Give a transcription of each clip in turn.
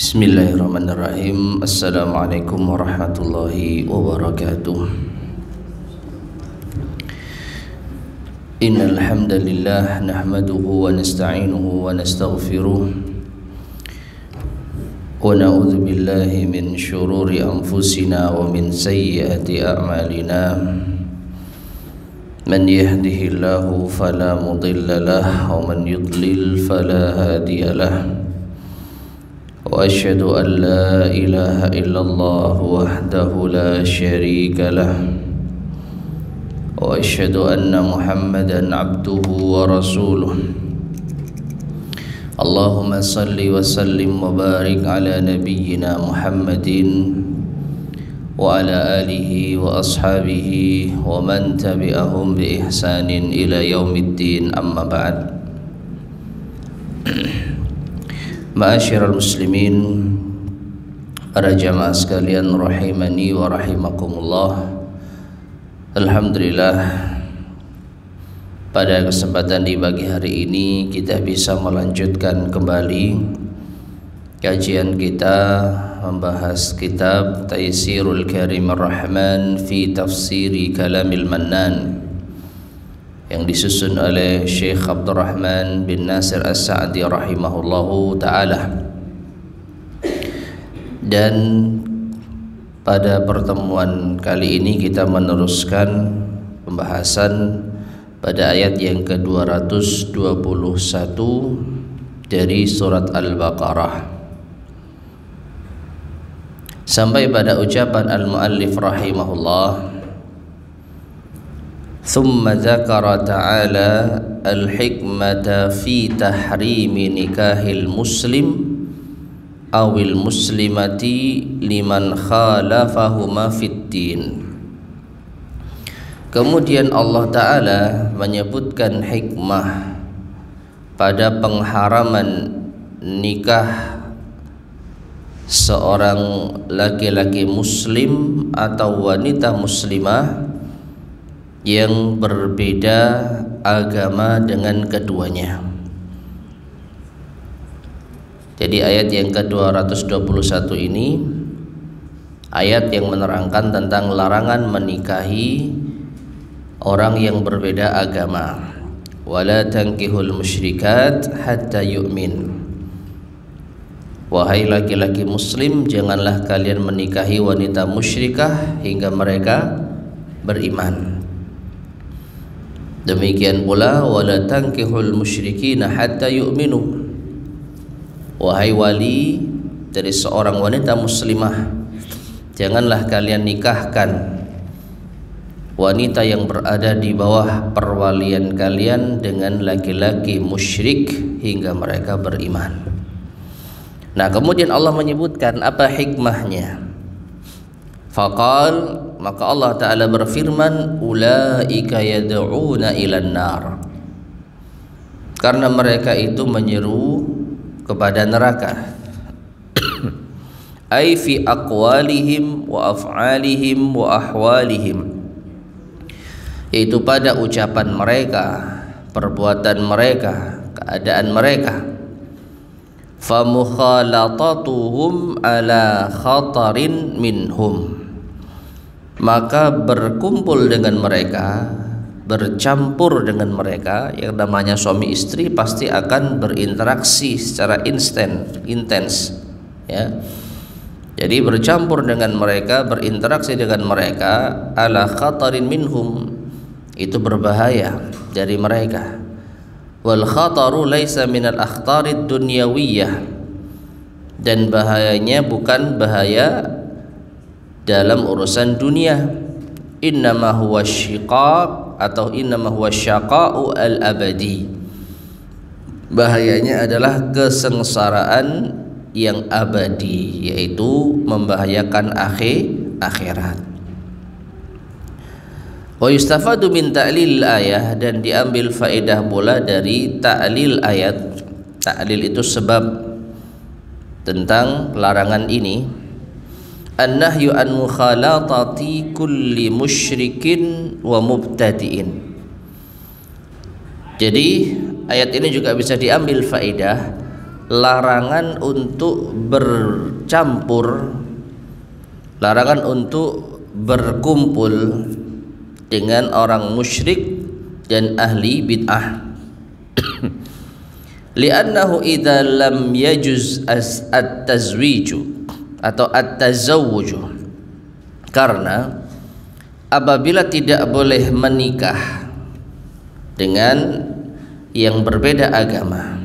Bismillahirrahmanirrahim. Assalamualaikum warahmatullahi wabarakatuh. Innal hamdalillah nahmaduhu wa nasta'inuhu wa nastaghfiruh wa na'udzu billahi min shururi anfusina wa min sayyiati a'malina. Man yahdihillahu fala mudilla lahu wa man yudlil fala hadiya lahu. Wa asyhadu an la ilaha illallah wahdahu la syarika lah. Wa asyhadu anna Muhammadan abduhu wa rasuluh. Allahumma salli wa sallim wa barik ala nabiyyina Muhammadin wa ala alihi wa ashabihi wa man tabi'ahum bi ihsanin ila yaumiddin, amma ba'd. Ma'asyiral muslimin, para jamaah sekalian rahimani wa rahimakumullah. Alhamdulillah, pada kesempatan di pagi hari ini kita bisa melanjutkan kembali kajian kita membahas kitab Taysirul Karimir Rahman fi Tafsiri Kalamil Mannan yang disusun oleh Syekh Abdurrahman bin Nasir As-Sa'di rahimahullahu ta'ala. Dan pada pertemuan kali ini kita meneruskan pembahasan pada ayat yang ke-221 dari surat Al-Baqarah sampai pada ucapan al-muallif rahimahullah, thumma dzakara ta'ala al-hikmata fi tahrimi nikahil muslim awil muslimati liman khalafahuma fid din. Kemudian Allah Ta'ala menyebutkan hikmah pada pengharaman nikah seorang laki-laki muslim atau wanita muslimah yang berbeda agama dengan keduanya. Jadi ayat yang ke-221 ini ayat yang menerangkan tentang larangan menikahi orang yang berbeda agama. Wala tankihul musyrikat hatta yu'min. Wahai laki-laki muslim, janganlah kalian menikahi wanita musyrikah hingga mereka beriman. Demikian pula wala tankihul musyrikina hatta yu'minu. Wahai wali dari seorang wanita muslimah, janganlah kalian nikahkan wanita yang berada di bawah perwalian kalian dengan laki-laki musyrik hingga mereka beriman. Nah, kemudian Allah menyebutkan apa hikmahnya. Faqal, maka Allah Ta'ala berfirman, ulaika yad'una ilan nar, karena mereka itu menyeru kepada neraka. Ay fi aqwalihim wa af'alihim wa ahwalihim, yaitu pada ucapan mereka, perbuatan mereka, keadaan mereka. Fa mukhalatatuhum ala khatarin minhum, maka berkumpul dengan mereka, bercampur dengan mereka, yang namanya suami istri pasti akan berinteraksi secara intens, ya. Jadi bercampur dengan mereka, berinteraksi dengan mereka, ala khatarin minhum, itu berbahaya dari mereka. Wal khataru laisa minal akhtarid dunyawiyah, dan bahayanya bukan bahaya dalam urusan dunia. Innama huwa syiqaq atau innama huwa syaqa'u al-abadi, bahayanya adalah kesengsaraan yang abadi, yaitu membahayakan akhirat. Wa yustafadu min ta'lil ayah, dan diambil faedah pula dari ta'lil ayat. Ta'lil itu sebab tentang larangan ini. An-nahyu an mukhalatati kulli musyrikin wa mubtadi'in. Jadi ayat ini juga bisa diambil faedah larangan untuk bercampur, larangan untuk berkumpul dengan orang musyrik dan ahli bid'ah. Li'annahu idza lam yajuz at-tazwiju atau at-tazawwuju, karena apabila tidak boleh menikah dengan yang berbeda agama,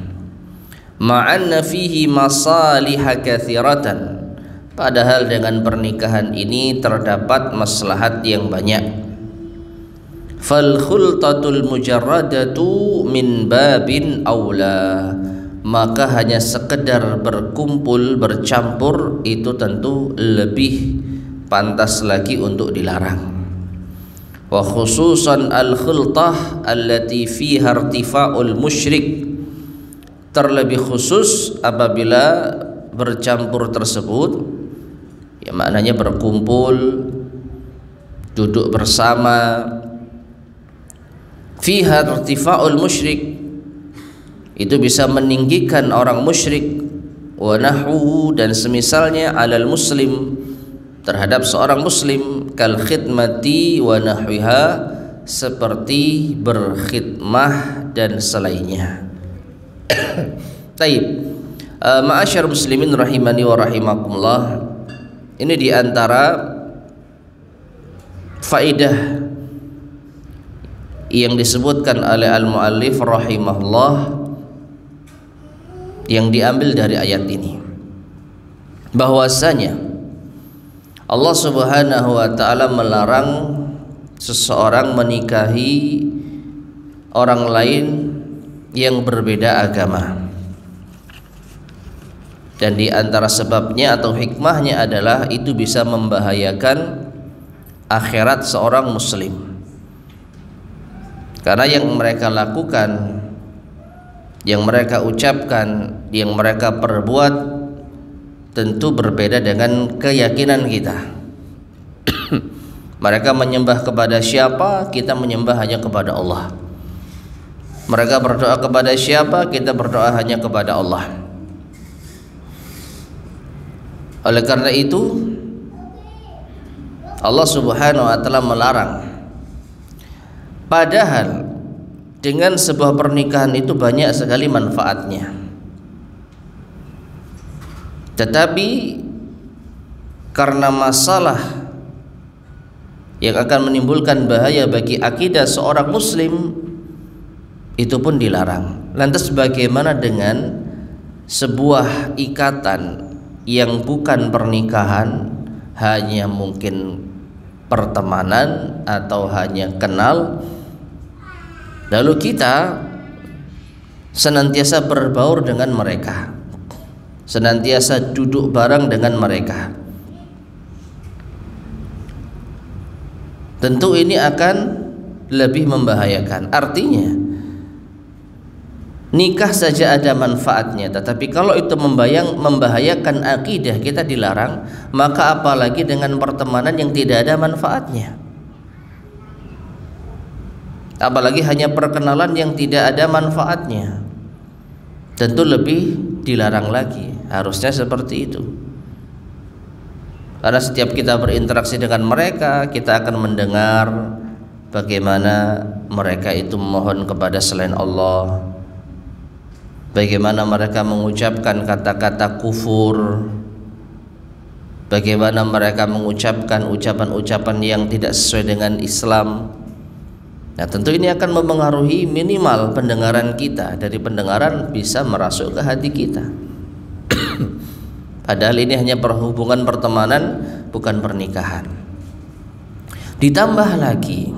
ma'anna fihi masaliha katsiratan, padahal dengan pernikahan ini terdapat maslahat yang banyak. Fal khultatul mujarradatu min babin aula, maka hanya sekedar berkumpul bercampur itu tentu lebih pantas lagi untuk dilarang. Wa khususan al khultah allati fiha irtifa'ul musyrik, terlebih khusus apabila bercampur tersebut ya maknanya berkumpul, duduk bersama, fiha irtifa'ul musyrik, itu bisa meninggikan orang musyrik, wa nahwu, dan semisalnya, alal muslim, terhadap seorang muslim, kal khidmati wa nahwiha, seperti berkhidmah dan selainnya. Taib, ma'asyar muslimin rahimani wa rahimakumullah, ini diantara faidah yang disebutkan oleh al-muallif rahimahullah yang diambil dari ayat ini, bahwasanya Allah Subhanahu wa ta'ala melarang seseorang menikahi orang lain yang berbeda agama, dan di antara sebabnya atau hikmahnya adalah itu bisa membahayakan akhirat seorang muslim. Karena yang mereka lakukan, yang mereka ucapkan, yang mereka perbuat tentu berbeda dengan keyakinan kita. Mereka menyembah kepada siapa? Kita menyembah hanya kepada Allah. Mereka berdoa kepada siapa? Kita berdoa hanya kepada Allah. Oleh karena itu Allah Subhanahu wa ta'ala melarang. Padahal dengan sebuah pernikahan itu banyak sekali manfaatnya, tetapi karena masalah yang akan menimbulkan bahaya bagi akidah seorang muslim, itu pun dilarang. Lantas bagaimana dengan sebuah ikatan yang bukan pernikahan, hanya mungkin pertemanan atau hanya kenal, lalu kita senantiasa berbaur dengan mereka, senantiasa duduk bareng dengan mereka? Tentu ini akan lebih membahayakan. Artinya nikah saja ada manfaatnya, tetapi kalau itu membahayakan akidah kita dilarang, maka apalagi dengan pertemanan yang tidak ada manfaatnya, apalagi hanya perkenalan yang tidak ada manfaatnya, tentu lebih dilarang lagi. Harusnya seperti itu, karena setiap kita berinteraksi dengan mereka, kita akan mendengar bagaimana mereka itu memohon kepada selain Allah, bagaimana mereka mengucapkan kata-kata kufur, bagaimana mereka mengucapkan ucapan-ucapan yang tidak sesuai dengan Islam. Nah, tentu ini akan mempengaruhi minimal pendengaran kita. Dari pendengaran bisa merasuk ke hati kita. Padahal ini hanya perhubungan pertemanan, bukan pernikahan. Ditambah lagi,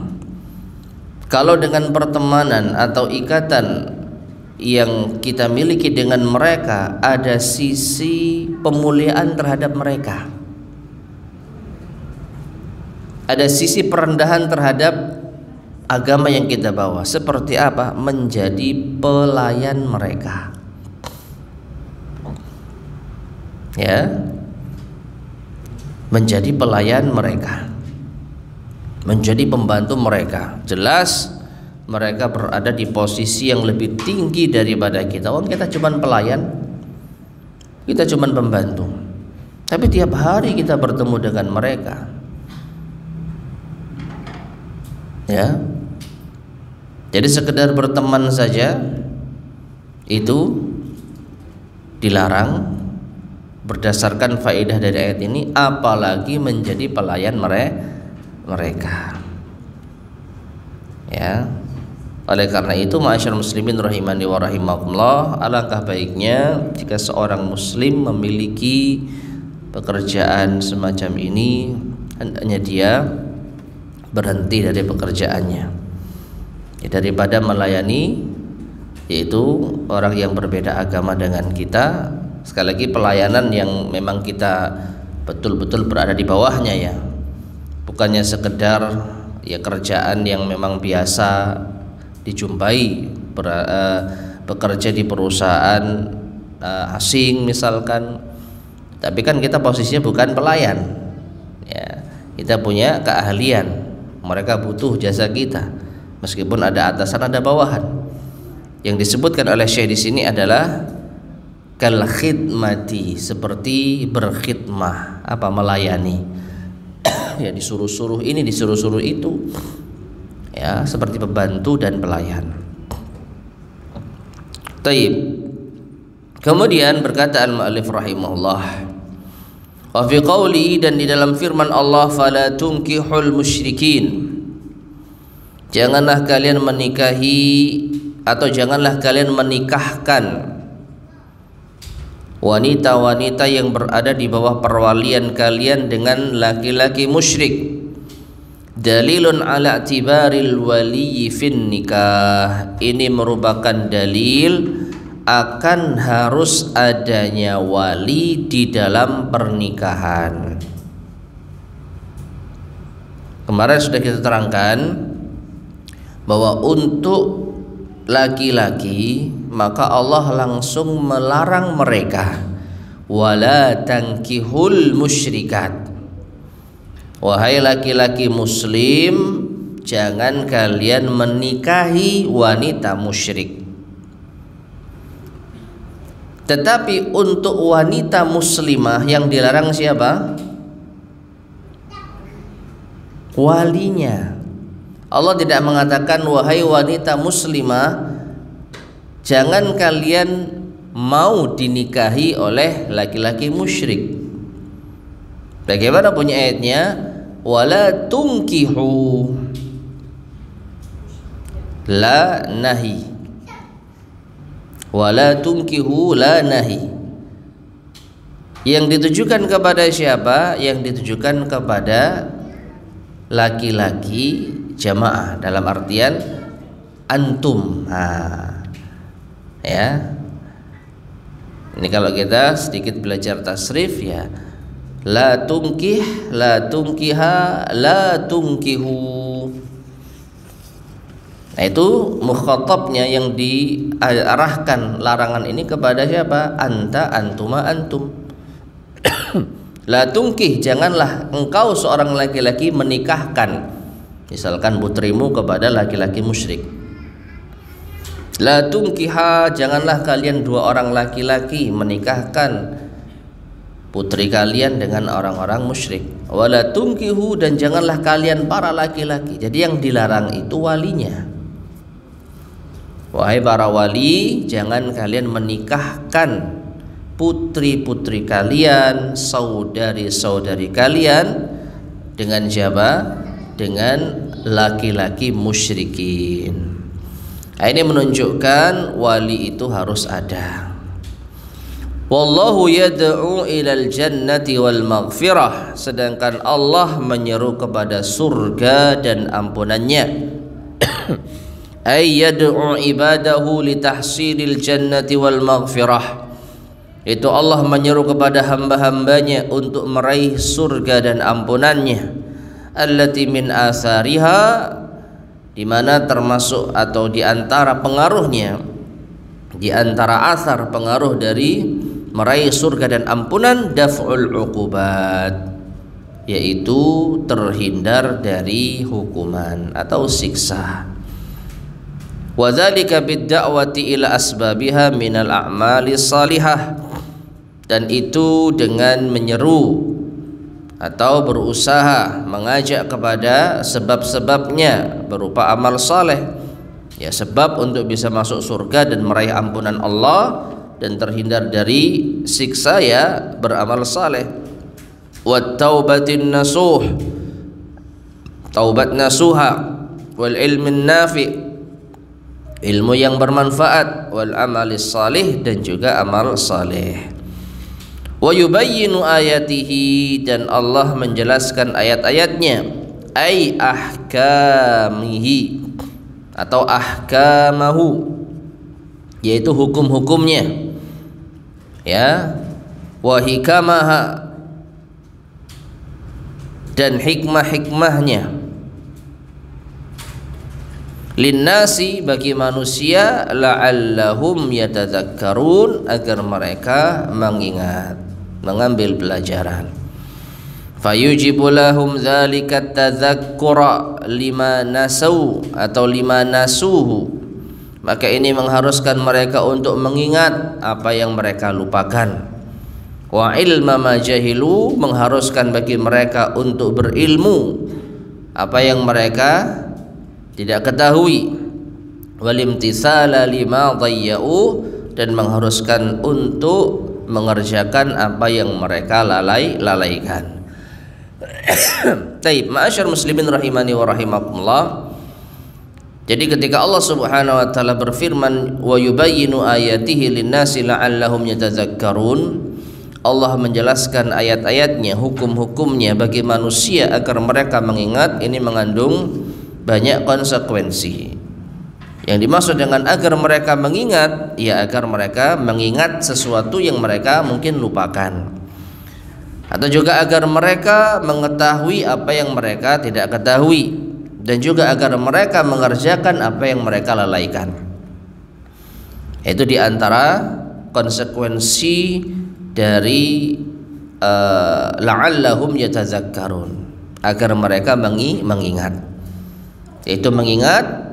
kalau dengan pertemanan atau ikatan yang kita miliki dengan mereka ada sisi pemuliaan terhadap mereka, ada sisi perendahan terhadap agama yang kita bawa. Seperti apa? Menjadi pelayan mereka, ya, menjadi pelayan mereka, menjadi pembantu mereka. Jelas mereka berada di posisi yang lebih tinggi daripada kita. Kita cuma pelayan, Kita cuma pembantu. Tapi tiap hari kita bertemu dengan mereka. Ya. Jadi sekedar berteman saja itu dilarang berdasarkan faedah dari ayat ini, apalagi menjadi pelayan mereka. Ya. Oleh karena itu, ma'asyar muslimin rahimani wa rahimakumullah, alangkah baiknya jika seorang muslim memiliki pekerjaan semacam ini, hendaknya dia berhenti dari pekerjaannya, ya, daripada melayani yaitu orang yang berbeda agama dengan kita. Sekali lagi, pelayanan yang memang kita betul-betul berada di bawahnya, ya, bukannya sekedar ya kerjaan yang memang biasa dijumpai, bekerja di perusahaan asing misalkan, tapi kan kita posisinya bukan pelayan, ya, kita punya keahlian, mereka butuh jasa kita, meskipun ada atasan ada bawahan. Yang disebutkan oleh Syekh di sini adalah kal khidmati, seperti berkhidmah, apa, melayani. Ya, disuruh-suruh ini, disuruh-suruh itu, ya, seperti pembantu dan pelayan. Taib. Kemudian berkata al-mu'allif rahimahullah, wa fi qawli, dan di dalam firman Allah, fala tunkihul musyrikin, janganlah kalian menikahi atau janganlah kalian menikahkan wanita-wanita yang berada di bawah perwalian kalian dengan laki-laki musyrik. Dalilun ala i'tibaril wali fin nikah, ini merupakan dalil akan harus adanya wali di dalam pernikahan. Kemarin sudah kita terangkan bahwa untuk laki-laki maka Allah langsung melarang mereka, wala tankihul musyrikat, wahai laki-laki muslim, jangan kalian menikahi wanita musyrik. Tetapi untuk wanita muslimah yang dilarang siapa? Walinya. Allah tidak mengatakan wahai wanita muslimah jangan kalian mau dinikahi oleh laki-laki musyrik. Bagaimana punya ayatnya? Wala tunkihu, la nahi, wala tunkihu la nahi. Yang ditujukan kepada siapa? Yang ditujukan kepada laki-laki jamaah, dalam artian antum. Ya, ini kalau kita sedikit belajar tasrif, ya, la tunkih, la tunkiha, la tunkihu. Nah, itu mukhatabnya yang diarahkan larangan ini kepada siapa? Anta, antuma, antum. La tunkih, janganlah engkau seorang laki-laki menikahkan misalkan putrimu kepada laki-laki musyrik. La tunkiha, janganlah kalian dua orang laki-laki menikahkan putri kalian dengan orang-orang musyrik. Wala tunkihu, dan janganlah kalian para laki-laki. Jadi yang dilarang itu walinya. Wahai para wali, jangan kalian menikahkan putri-putri kalian, saudari-saudari kalian dengan siapa? Dengan laki-laki musyrikin. Nah, ini menunjukkan wali itu harus ada. Wallahu yad'u ilal jannati wal maghfirah, sedangkan Allah menyeru kepada surga dan ampunannya. Ay yad'u ibadahu litahsilil jannati wal maghfirah, itu Allah menyeru kepada hamba-hambanya untuk meraih surga dan ampunannya. Allati min asariha, di mana termasuk atau di antara pengaruhnya, di antara asar pengaruh dari meraih surga dan ampunan, daf'ul uqubat, yaitu terhindar dari hukuman atau siksa. Wa dzalika bid-da'wati ila asbabiha minal a'mali salihah, dan itu dengan menyeru atau berusaha mengajak kepada sebab-sebabnya berupa amal saleh, ya, sebab untuk bisa masuk surga dan meraih ampunan Allah dan terhindar dari siksa, ya, beramal saleh. Wat taubatin nasuh, taubat nasuha, wal ilmin nafi, ilmu yang bermanfaat, wal amalis salih, dan juga amal saleh. Wa yubayyinu ayatihi, dan Allah menjelaskan ayat-ayatnya, ay ahkamihi atau ahkamahu, yaitu hukum-hukumnya, ya, wa hikamaha, dan hikmah-hikmahnya, linnasi, bagi manusia, la'allahum yatadzakkarun, agar mereka mengingat, mengambil pelajaran. Fayujibu lahum dzalika tadzakkura lima nasau atau lima nasuhu, maka ini mengharuskan mereka untuk mengingat apa yang mereka lupakan. Wa ilma ma jahilu, mengharuskan bagi mereka untuk berilmu apa yang mereka tidak ketahui. Walimtisala lima dhayya'u, dan mengharuskan untuk mengerjakan apa yang mereka lalaikan. Taib, ma'asyar muslimin rahimani wa rahimakumullah. Jadi ketika Allah Subhanahu wa taala berfirman wa yubayyinu ayatihi linnasi la'allahum yatadzakkarun, Allah menjelaskan ayat-ayatnya, hukum-hukumnya bagi manusia agar mereka mengingat. Ini mengandung banyak konsekuensi. Yang dimaksud dengan agar mereka mengingat, ya, agar mereka mengingat sesuatu yang mereka mungkin lupakan, atau juga agar mereka mengetahui apa yang mereka tidak ketahui, dan juga agar mereka mengerjakan apa yang mereka lalaikan. Itu diantara konsekuensi dari la'allahum yatadzakkarun, agar mereka mengingat, yaitu mengingat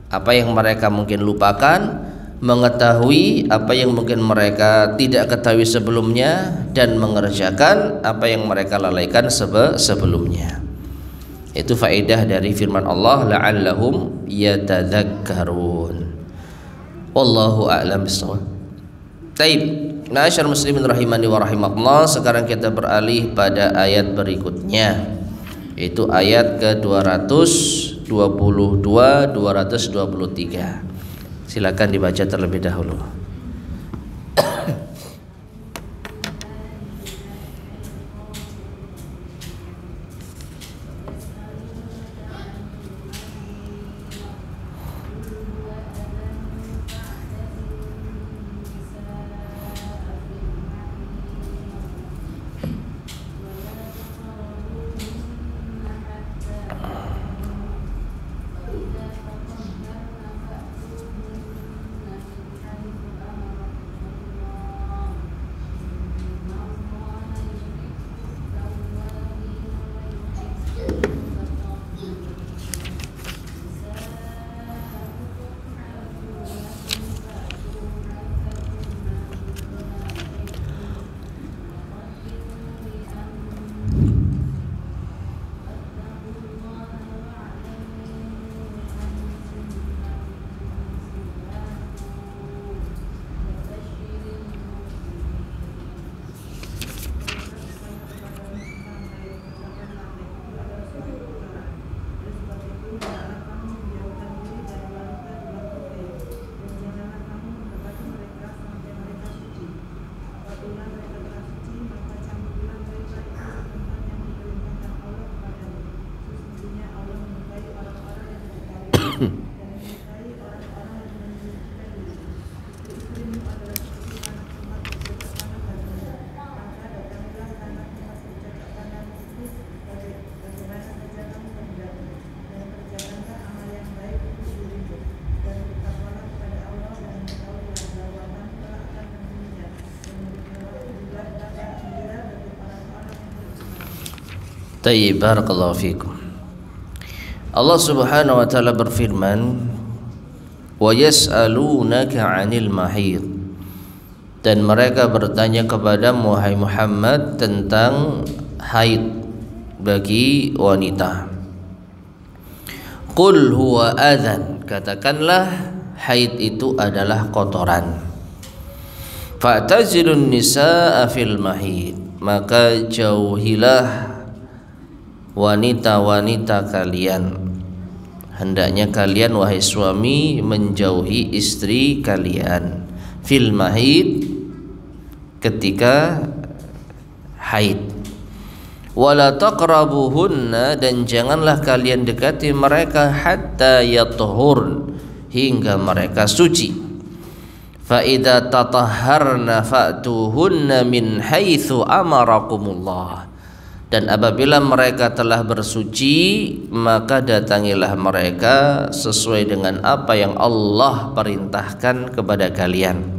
apa yang mereka mungkin lupakan, mengetahui apa yang mungkin mereka tidak ketahui sebelumnya, dan mengerjakan apa yang mereka lalaikan sebelumnya. Itu faedah dari firman Allah la'allahum yatadzakkarun. Wallahu a'lam bishawab. Taib, ma'asyar muslimin rahimani wa rahimakumullah. Sekarang kita beralih pada ayat berikutnya, yaitu ayat ke-222 223. Silakan dibaca terlebih dahulu. Tayyib, barakallahu fikum. Allah Subhanahu wa taala berfirman, "Wa yas'alunaka 'anil mahid." Dan mereka bertanya kepada Muhammad tentang haid bagi wanita. Qul huwa adzan, katakanlah haid itu adalah kotoran. Fa'tazilun nisaa fil mahid, maka jauhilah wanita-wanita kalian. Hendaknya kalian wahai suami menjauhi istri kalian fil mahid, ketika haid. Wala taqrabuhunna, dan janganlah kalian dekati mereka hatta yatuhurn, hingga mereka suci. Fa idza tatahharna fa'tuhunna min haitsu amarakumullah, dan apabila mereka telah bersuci maka datangilah mereka sesuai dengan apa yang Allah perintahkan kepada kalian.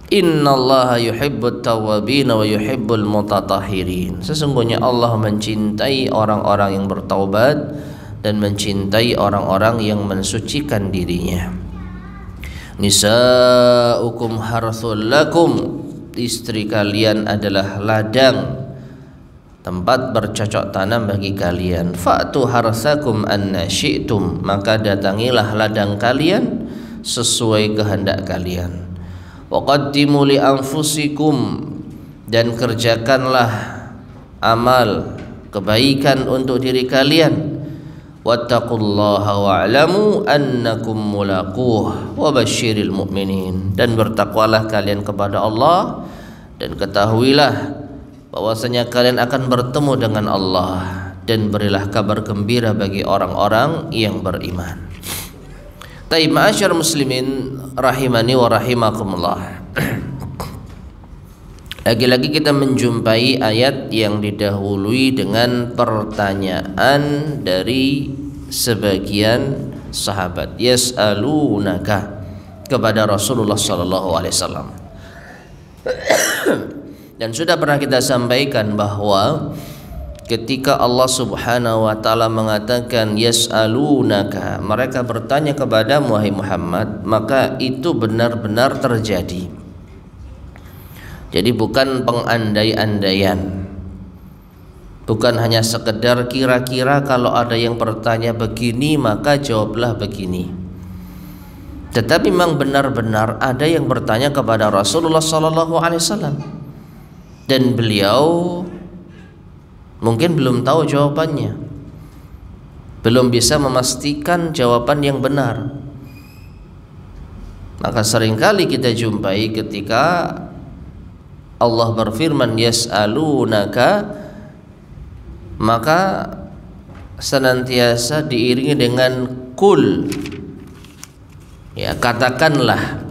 Innallaha yuhibbut tawwabin wa yuhibbul mutatahhirin, sesungguhnya Allah mencintai orang-orang yang bertaubat dan mencintai orang-orang yang mensucikan dirinya. Nisaukum harthul lakum, istri kalian adalah ladang, tempat bercocok tanam bagi kalian. Fa'tu harsakum anna syi'tum, maka datangilah ladang kalian sesuai kehendak kalian. Wa qaddimu li anfusikum, dan kerjakanlah amal kebaikan untuk diri kalian. Wattaqullaha wa'lamu annakum mulaquh wa basyiril mu'minin, dan bertakwalah kalian kepada Allah dan ketahuilah bahwasanya kalian akan bertemu dengan Allah, dan berilah kabar gembira bagi orang-orang yang beriman. Taib ma'asyar muslimin rahimani wa rahimakumullah. Lagi-lagi kita menjumpai ayat yang didahului dengan pertanyaan dari sebagian sahabat, yas'alunaka, kepada Rasulullah sallallahu alaihi wasallam. Dan sudah pernah kita sampaikan bahwa ketika Allah Subhanahu wa taala mengatakan yas'alunaka, mereka bertanya kepada Muhammad, maka itu benar-benar terjadi. Jadi bukan pengandai-andaian, bukan hanya sekedar kira-kira kalau ada yang bertanya begini maka jawablah begini. Tetapi memang benar-benar ada yang bertanya kepada Rasulullah sallallahu alaihi wasallam, dan beliau mungkin belum tahu jawabannya, belum bisa memastikan jawaban yang benar. Maka seringkali kita jumpai ketika Allah berfirman yas'alunaka, maka senantiasa diiringi dengan kul, ya, katakanlah.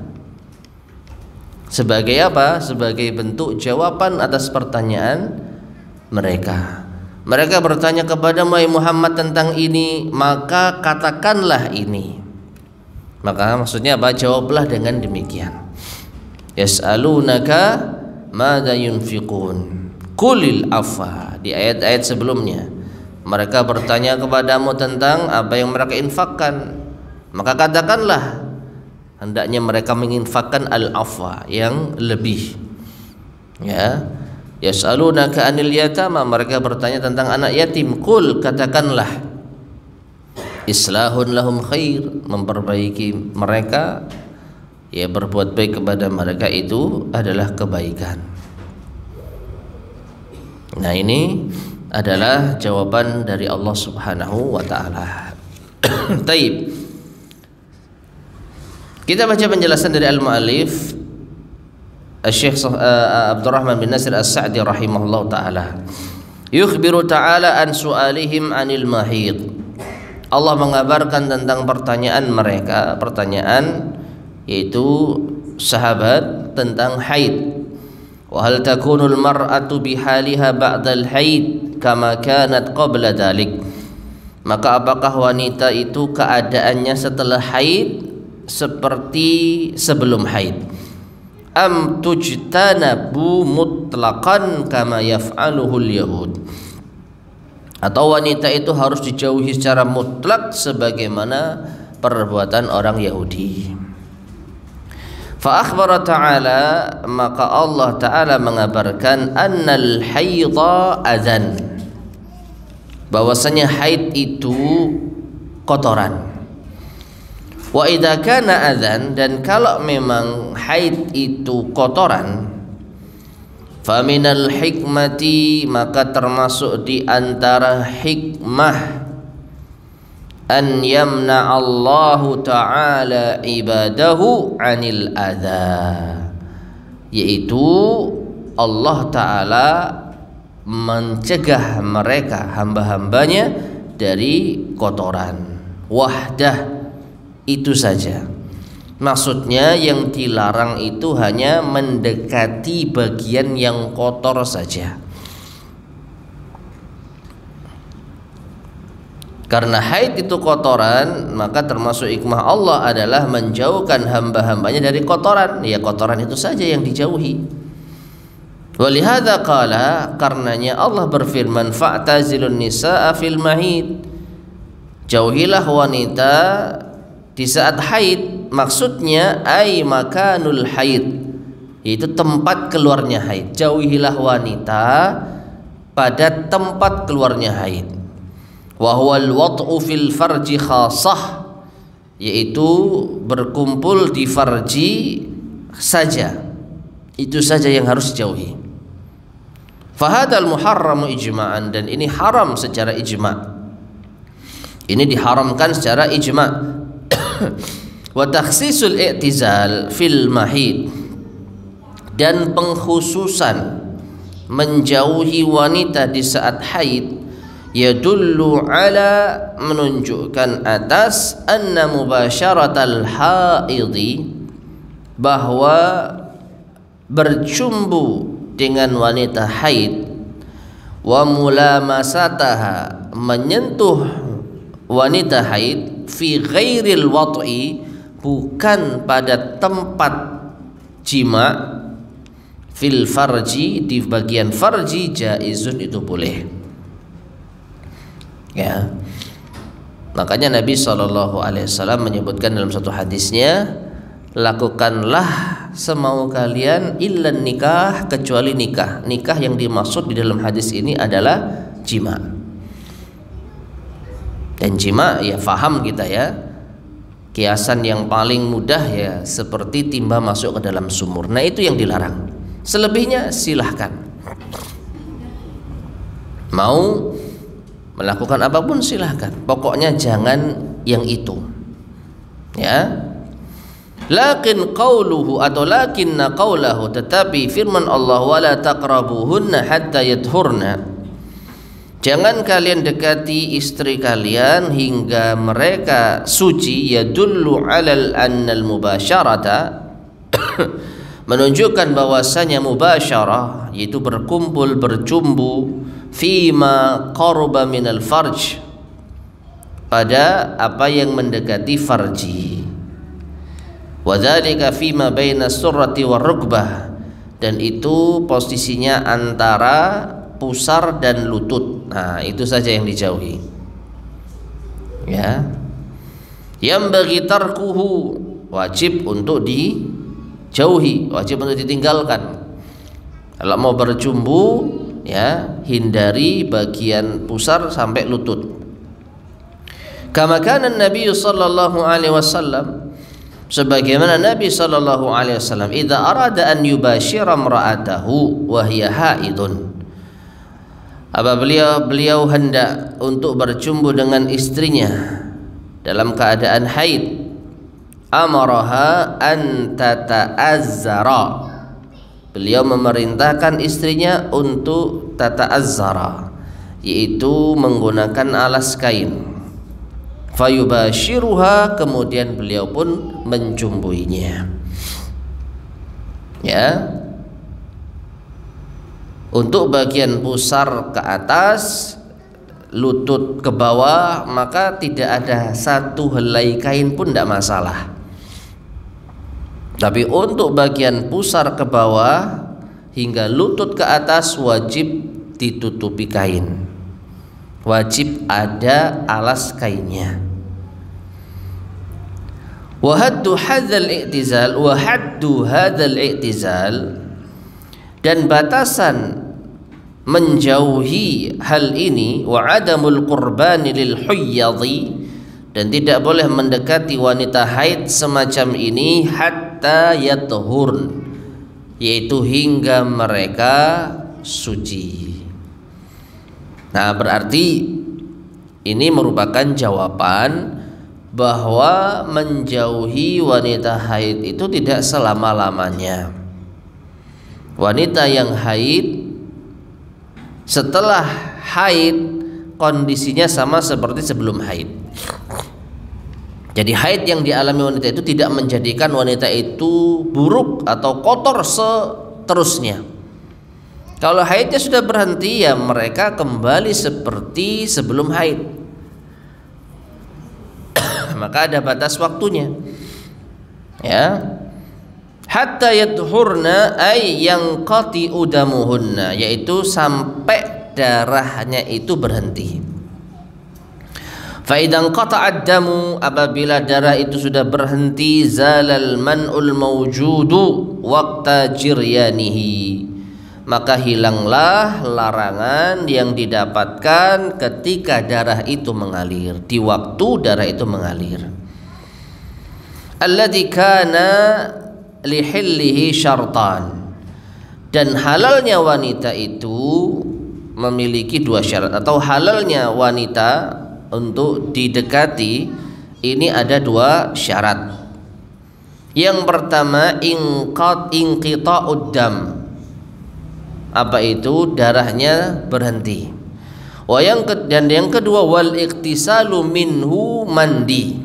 Sebagai apa? Sebagai bentuk jawaban atas pertanyaan mereka. Mereka bertanya kepada Muhammad tentang ini, maka katakanlah ini. Maka maksudnya apa? Jawablah dengan demikian. Yas'alunaka madza yunfiqun qulil afwa. Di ayat-ayat sebelumnya mereka bertanya kepadamu tentang apa yang mereka infakkan, maka katakanlah hendaknya mereka menginfakkan al-afwa, yang lebih. Ya, yas'alunaka anil yatama, mereka bertanya tentang anak yatim. Qul, katakanlah islahun lahum khair, memperbaiki mereka, ya, berbuat baik kepada mereka itu adalah kebaikan. Nah, ini adalah jawaban dari Allah Subhanahu wa taala. Taib. Kita baca penjelasan dari al-muallif Syekh Abdurrahman bin Nasir As-Sa'di rahimahullah ta'ala. Yukhbiru ta'ala an su'alihim anil mahid. Allah mengabarkan tentang pertanyaan mereka, pertanyaan yaitu sahabat tentang haid. Wa hal takunul mar'atu bihaliha ba'dal haid kama kanat qabla dhalik. Maka apakah wanita itu keadaannya setelah haid seperti sebelum haid? Am tujtanabu mutlaqan kama yaf'aluhul yahud, atau wanita itu harus dijauhi secara mutlak sebagaimana perbuatan orang Yahudi. Fa akhbara ta'ala, maka Allah Ta'ala mengabarkan annal haidha adzan, bahwasanya haid itu kotoran. Wa idza kana adzan, dan kalau memang haid itu kotoran, fa minal hikmati, maka termasuk di antara hikmah, an yamna Allahu Ta'ala ibadahu anil adza, yaitu Allah Ta'ala mencegah mereka, hamba-hambanya, dari kotoran. Wahdah, itu saja. Maksudnya yang dilarang itu hanya mendekati bagian yang kotor saja. Karena haid itu kotoran, maka termasuk hikmah Allah adalah menjauhkan hamba-hambanya dari kotoran. Ya, kotoran itu saja yang dijauhi. Walihada qala, karenanya Allah berfirman, fa'tazilun nisaa fil mahid, jauhilah wanita di saat haid. Maksudnya ai makanul haid, itu tempat keluarnya haid. Jauhilah wanita pada tempat keluarnya haid. Wa huwal wad'u fil farji khassah, yaitu berkumpul di farji saja. Itu saja yang harus dijauhi. Fahadal muharramu ijma'an, dan ini haram secara ijma'. Ini diharamkan secara ijma'. Wa takhsisul i'tizal fil mahid, dan pengkhususan menjauhi wanita di saat haid, yadullu ala, menunjukkan atas, anna mubasyaratal haidhi, bahwa bercumbu dengan wanita haid, wa mulamasataha, menyentuh wanita haid, fi ghairil wad'i, bukan pada tempat jima', fil farji, di bagian farji, jaizun, itu boleh. Ya, makanya Nabi SAW menyebutkan dalam satu hadisnya, lakukanlah semau kalian illan nikah, kecuali nikah. Nikah yang dimaksud di dalam hadis ini adalah jima. Dan jima, ya faham kita ya, kiasan yang paling mudah ya seperti timba masuk ke dalam sumur. Nah, itu yang dilarang. Selebihnya silahkan. Mau melakukan apapun silahkan, pokoknya jangan yang itu. Ya. Lakin qauluhu, atau lakinna qaulahu, tetapi firman Allah, wala taqrabuhunna hatta yadhurna, jangan kalian dekati istri kalian hingga mereka suci, yadullu alal annal mubasyarata, menunjukkan bahwasanya mubasyarah, yaitu berkumpul, bercumbu, fima qarba minal farj, pada apa yang mendekati farji, wa dzalika fima baina surrati war rukbah, dan itu posisinya antara pusar dan lutut. Nah, itu saja yang dijauhi. Ya, yang bagi tarkuhu, wajib untuk dijauhi, wajib untuk ditinggalkan. Kalau mau bercumbu, ya, hindari bagian pusar sampai lutut. Kama kana Nabi sallallahu alaihi wasallam, sebagaimana Nabi sallallahu alaihi wasallam, idza arada an yubashira imra'atahu wa hiya haidun, apabila beliau hendak untuk bercumbu dengan istrinya dalam keadaan haid, amaraha an tata'azzara, beliau memerintahkan istrinya untuk tata'azzara, yaitu menggunakan alas kain. Fayubashiruha, kemudian beliau pun mencumbuinya. Ya, untuk bagian pusar ke atas, lutut ke bawah, maka tidak ada satu helai kain pun tidak masalah. Tapi untuk bagian pusar ke bawah hingga lutut ke atas wajib ditutupi kain, wajib ada alas kainnya. Wa haddu hadzal i'tizal wa haddu hadzal i'tizal, dan batasan menjauhi hal ini, wa adamul qurbani lil huyyadhi, dan tidak boleh mendekati wanita haid semacam ini hatta yathurn, yaitu hingga mereka suci. Nah, berarti ini merupakan jawaban bahwa menjauhi wanita haid itu tidak selama-lamanya. Wanita yang haid, setelah haid kondisinya sama seperti sebelum haid. Jadi haid yang dialami wanita itu tidak menjadikan wanita itu buruk atau kotor seterusnya. Kalau haidnya sudah berhenti, ya mereka kembali seperti sebelum haid. Maka ada batas waktunya. Ya. Hatta yadhurna ay yanqati udamuhunna, yaitu sampai darahnya itu berhenti. Fa idzan qata'ad damu, apabila darah itu sudah berhenti, zalal man'ul mawjudu waqta jiryanihi, maka hilanglah larangan yang didapatkan ketika darah itu mengalir, di waktu darah itu mengalir. Alladzi kana lihillihi syartan, dan halalnya wanita itu memiliki dua syarat, atau halalnya wanita untuk didekati ini ada dua syarat. Yang pertama inqita'ud dam, apa itu? Darahnya berhenti. Dan yang kedua wal iktisalu minhu mandi.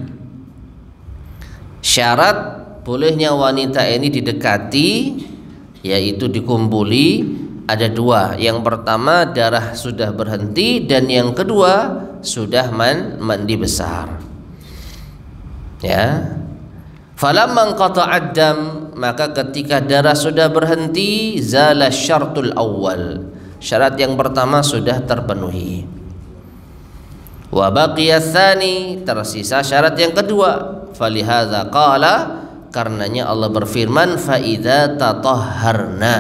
Syarat bolehnya wanita ini didekati, yaitu dikumpuli, ada dua. Yang pertama darah sudah berhenti, dan yang kedua sudah mandi besar. Ya. Falamma qata'ad dam, maka ketika darah sudah berhenti, zala syartul awal, syarat yang pertama sudah terpenuhi. Wa baqiya tsani, tersisa syarat yang kedua. Falihadza qala, karenanya Allah berfirman, fa idza tatahharna,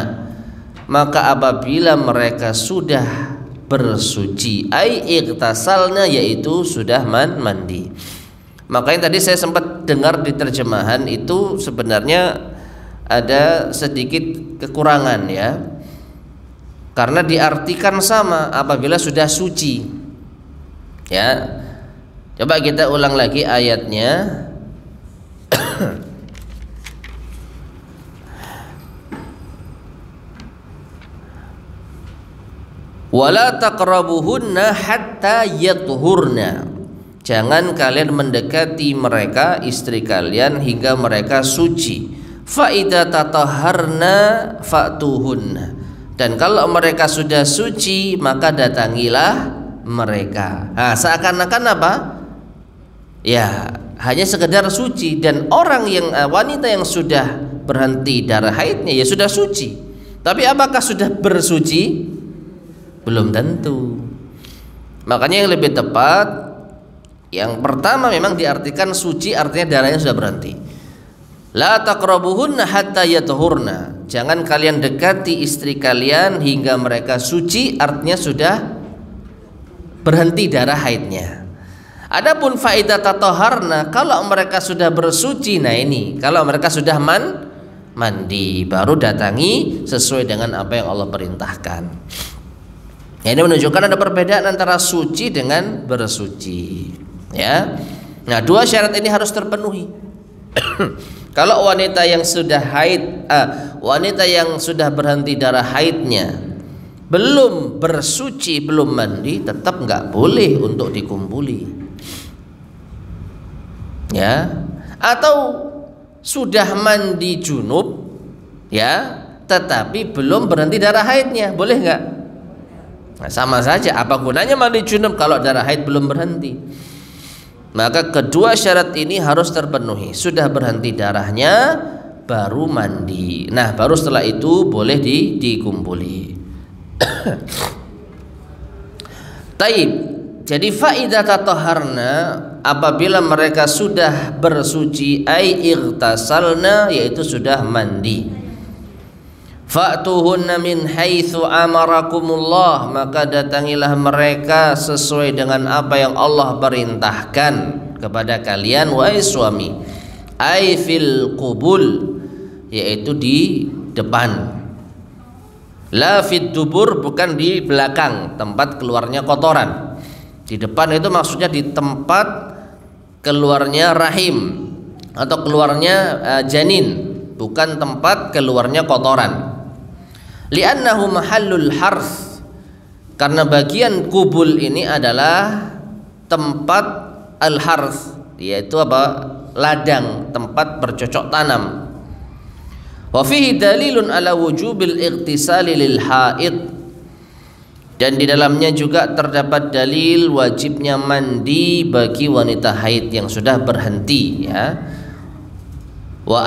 maka apabila mereka sudah bersuci, ai ightasalna, yaitu sudah mandi. Makanya tadi saya sempat dengar di terjemahan itu sebenarnya ada sedikit kekurangan, ya, karena diartikan sama apabila sudah suci. Ya, coba kita ulang lagi ayatnya. Wala taqrabuhunna hatta yathurna, jangan kalian mendekati mereka, istri kalian, hingga mereka suci. Fa idza tatahharna fa'tuhunna, dan kalau mereka sudah suci maka datangilah mereka. Nah, seakan-akan apa? Ya, hanya sekedar suci, dan orang yang wanita yang sudah berhenti darah haidnya ya sudah suci. Tapi apakah sudah bersuci? Belum tentu. Makanya yang lebih tepat, yang pertama memang diartikan suci, artinya darahnya sudah berhenti. La taqrabuhunna hatta yathurna, jangan kalian dekati istri kalian hingga mereka suci, artinya sudah berhenti darah haidnya. Adapun faida tatahharna, kalau mereka sudah bersuci, nah ini kalau mereka sudah mandi, baru datangi sesuai dengan apa yang Allah perintahkan. Ini menunjukkan ada perbedaan antara suci dengan bersuci, ya. Nah, dua syarat ini harus terpenuhi. Kalau wanita yang sudah haid, wanita yang sudah berhenti darah haidnya belum bersuci, belum mandi, tetap nggak boleh untuk dikumpuli, ya. Atau sudah mandi junub, ya, tetapi belum berhenti darah haidnya, boleh nggak? Nah, sama saja, apa gunanya mandi junub kalau darah haid belum berhenti? Maka kedua syarat ini harus terpenuhi. Sudah berhenti darahnya baru mandi. Nah, baru setelah itu boleh dikumpuli. Taib. Jadi fa idza tatahharna, apabila mereka sudah bersuci, ai ightasalna, yaitu sudah mandi. Fa'tuhunna min haitsu amarakumullah, maka datangilah mereka sesuai dengan apa yang Allah perintahkan kepada kalian wahai suami. Ai fil qubul, yaitu di depan. La fid dubur, bukan di belakang tempat keluarnya kotoran. Di depan itu maksudnya di tempat keluarnya rahim atau keluarnya janin, bukan tempat keluarnya kotoran. Li'annahu mahallul harth, karena bagian kubul ini adalah tempat al-harth, yaitu apa? Ladang, tempat bercocok tanam. Wa fihi dalilun ala wujubil ightisali lil haid, dan di dalamnya juga terdapat dalil wajibnya mandi bagi wanita haid yang sudah berhenti, ya. Wa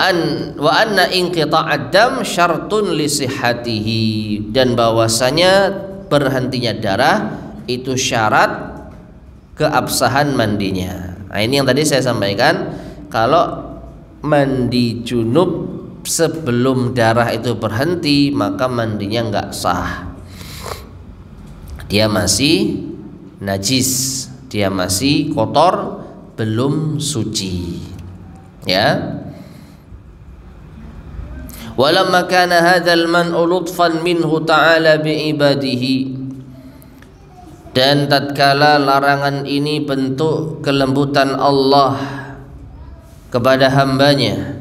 anna inqita'ad dam syartun li sihhatihi, dan bahwasanya berhentinya darah itu syarat keabsahan mandinya. Nah, ini yang tadi saya sampaikan, kalau mandi junub sebelum darah itu berhenti maka mandinya enggak sah. Dia masih najis, dia masih kotor, belum suci, ya. Walamma kana hadzal man'u lutfan minhu ta'ala bi'ibadihi, dan tatkala larangan ini bentuk kelembutan Allah kepada hambanya,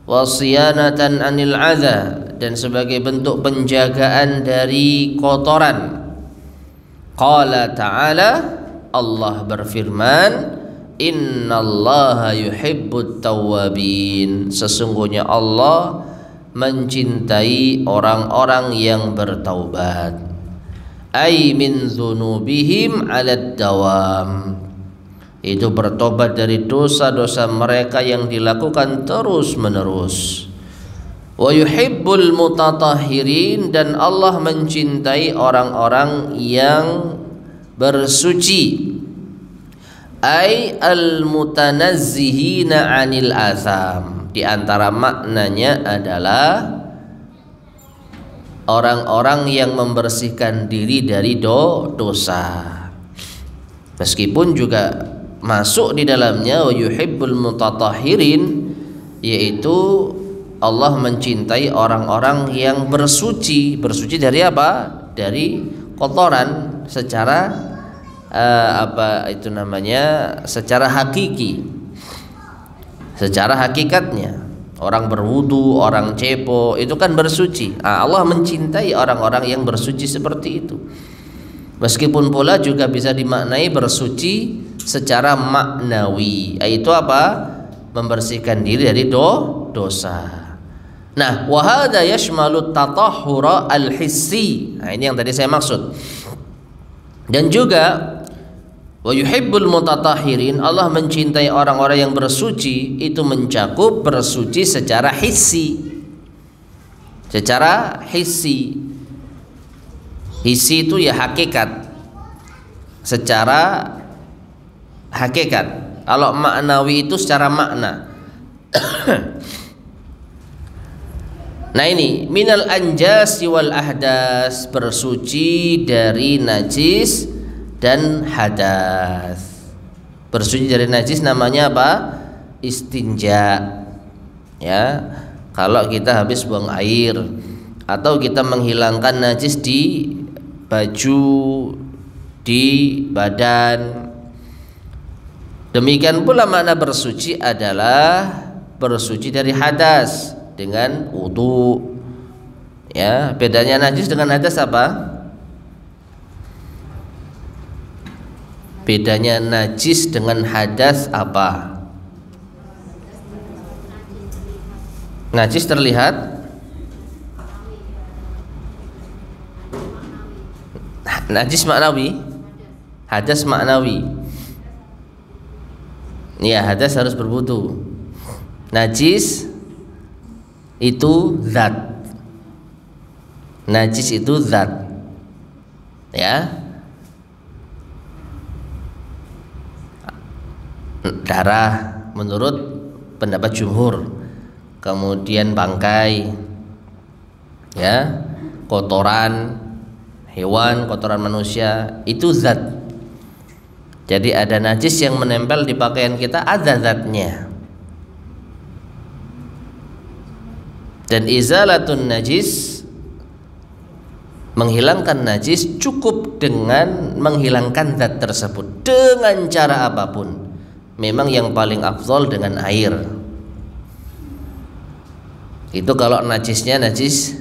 wasiyanatan anil adza, dan sebagai bentuk penjagaan dari kotoran. Qala ta'ala, Allah berfirman, innallaha yuhibbut tawwabin, sesungguhnya Allah mencintai orang-orang yang bertaubat. Ai min dzunubihim 'alad dawam, itu bertobat dari dosa-dosa mereka yang dilakukan terus-menerus. Wa yuhibbul mutatahhirin, dan Allah mencintai orang-orang yang bersuci. Ai al mutanazzihina 'anil atham, di antara maknanya adalah orang-orang yang membersihkan diri dari dosa. Meskipun juga masuk di dalamnya wa yuhibbul mutatahhirin, yaitu Allah mencintai orang-orang yang bersuci. Bersuci dari apa? Dari kotoran secara secara hakiki, secara hakikatnya. Orang berwudu, orang cepo, itu kan bersuci. Allah mencintai orang-orang yang bersuci seperti itu. Meskipun pula juga bisa dimaknai bersuci secara maknawi, yaitu apa? Membersihkan diri dari dosa. Nah, wa hadza yashmalu tatahhura al-hissi. Nah, ini yang tadi saya maksud. Dan juga wa yuhibbul mutatahhirin, Allah mencintai orang-orang yang bersuci, itu mencakup bersuci secara hissi. Secara hissi. Hissi itu ya hakikat. Secara hakikat. Kalau maknawi itu secara makna. Nah, ini minal anjasi wal ahdas, bersuci dari najis dan hadas. Bersuci dari najis namanya apa? Istinja. Ya, kalau kita habis buang air atau kita menghilangkan najis di baju, di badan. Demikian pula makna bersuci adalah bersuci dari hadas dengan wudu. Ya, bedanya najis dengan hadas apa? Bedanya najis dengan hadas apa? Najis terlihat, najis maknawi, hadas maknawi. Ya, hadas harus berwudu. Najis itu zat. Najis itu zat. Ya. darah menurut pendapat jumhur, kemudian bangkai, ya, kotoran hewan, kotoran manusia, itu zat. Jadi ada najis yang menempel di pakaian kita, ada zatnya. Dan izalatun najis, menghilangkan najis cukup dengan menghilangkan zat tersebut dengan cara apapun. Memang yang paling afdol dengan air. Itu kalau najisnya najis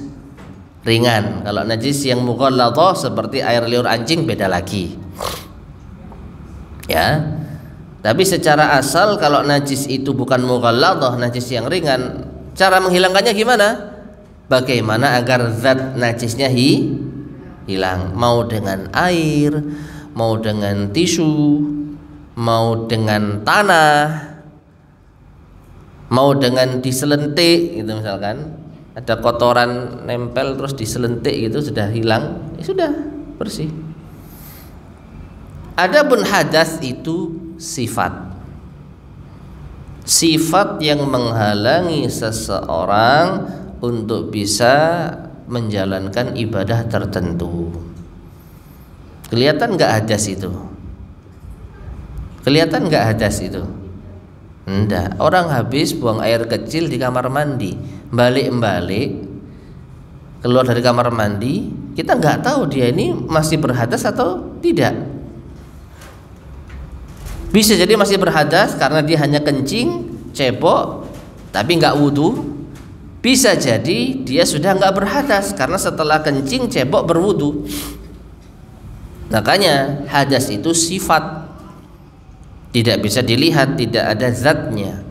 ringan. Kalau najis yang mughalladhah seperti air liur anjing beda lagi. Ya. Tapi secara asal kalau najis itu bukan mughalladhah, najis yang ringan, cara menghilangkannya gimana? Bagaimana agar zat najisnya hilang? Mau dengan air, mau dengan tisu, mau dengan tanah, mau dengan diselentik gitu misalkan. Ada kotoran nempel terus diselentik gitu, sudah hilang, ya sudah bersih. Adapun hadas itu sifat yang menghalangi seseorang untuk bisa menjalankan ibadah tertentu. Kelihatan nggak hadas itu? Kelihatan nggak hadas itu? Enggak. Orang habis buang air kecil di kamar mandi, balik-balik keluar dari kamar mandi, kita nggak tahu dia ini masih berhadas atau tidak. Bisa jadi masih berhadas karena dia hanya kencing, cebok, tapi nggak wudhu. Bisa jadi dia sudah nggak berhadas karena setelah kencing, cebok, berwudhu. Makanya hadas itu sifat, tidak bisa dilihat, tidak ada zatnya.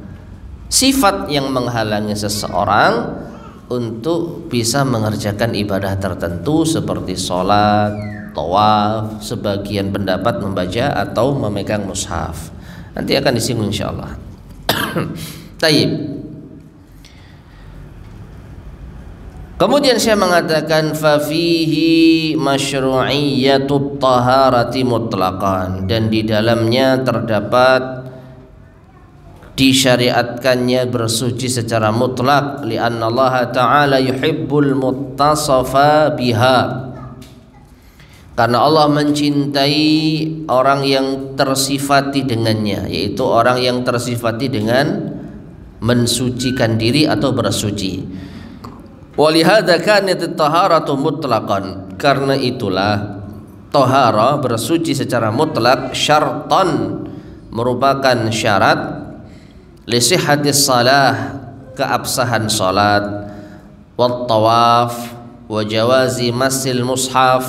Sifat yang menghalangi seseorang untuk bisa mengerjakan ibadah tertentu seperti sholat, tawaf, sebagian pendapat membaca atau memegang mushaf. Nanti akan disinggung insyaallah. Taib. Kemudian saya mengatakan fafihi masyru'iyyatut taharati mutlaqan, dan di dalamnya terdapat disyariatkannya bersuci secara mutlak, li'anna Allah Ta'ala yuhibbul muttasafa biha, karena Allah mencintai orang yang tersifati dengannya, yaitu orang yang tersifati dengan mensucikan diri atau bersuci. Walihada kanat at-taharatu mutlaqan, karena itulah tahara bersuci secara mutlak syartan, merupakan syarat li sihhatis salah, keabsahan salat, wat tawaf wa jawazi masil mushaf,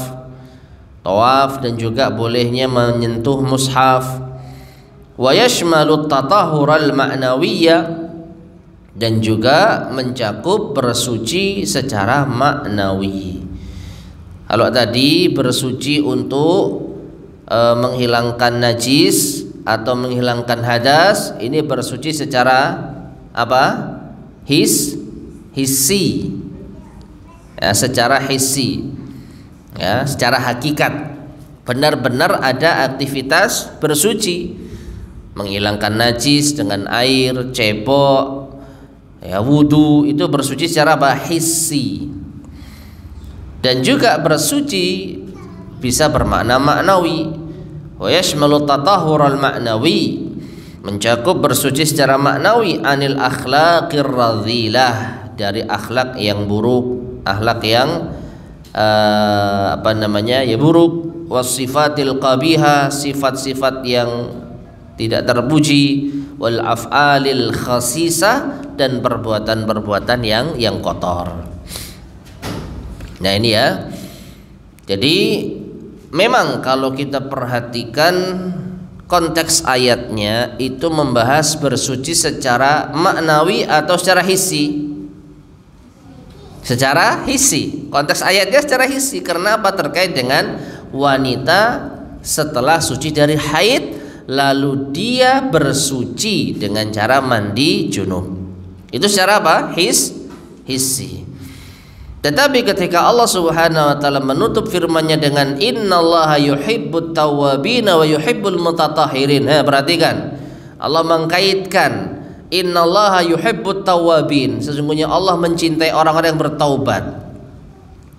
tawaf dan juga bolehnya menyentuh mushaf, wa yashmalu tatahhural ma'nawiyya, dan juga mencakup bersuci secara maknawi. Kalau tadi bersuci untuk menghilangkan najis atau menghilangkan hadas, ini bersuci secara apa? Hissi. Ya, secara hissi. Ya, secara hakikat. Benar-benar ada aktivitas bersuci, menghilangkan najis dengan air, cebok, ya, wudu, itu bersuci secara hissi. Dan juga bersuci bisa bermakna maknawi. Wa yashmalu tatahhural ma'nawi, mencakup bersuci secara maknawi, anil akhlaqir radhilah, dari akhlak yang buruk, akhlak yang ya buruk, wasifatil qabihah, sifat-sifat yang tidak terpuji, wal af'alil khasisah, dan perbuatan-perbuatan yang kotor. Nah ini ya. Jadi memang kalau kita perhatikan konteks ayatnya itu membahas bersuci secara maknawi atau secara hissi. Secara hissi. Konteks ayatnya secara hissi. Karena apa? Terkait dengan wanita setelah suci dari haid, lalu dia bersuci dengan cara mandi junub. Itu secara apa? Hissi. Tetapi ketika Allah Subhanahu wa taala menutup firman-Nya dengan innallaha yuhibbut tawwabin wa yuhibbul mutatahhirin. Perhatikan. Allah mengkaitkan innallaha yuhibbut tawwabin, sesungguhnya Allah mencintai orang-orang yang bertaubat.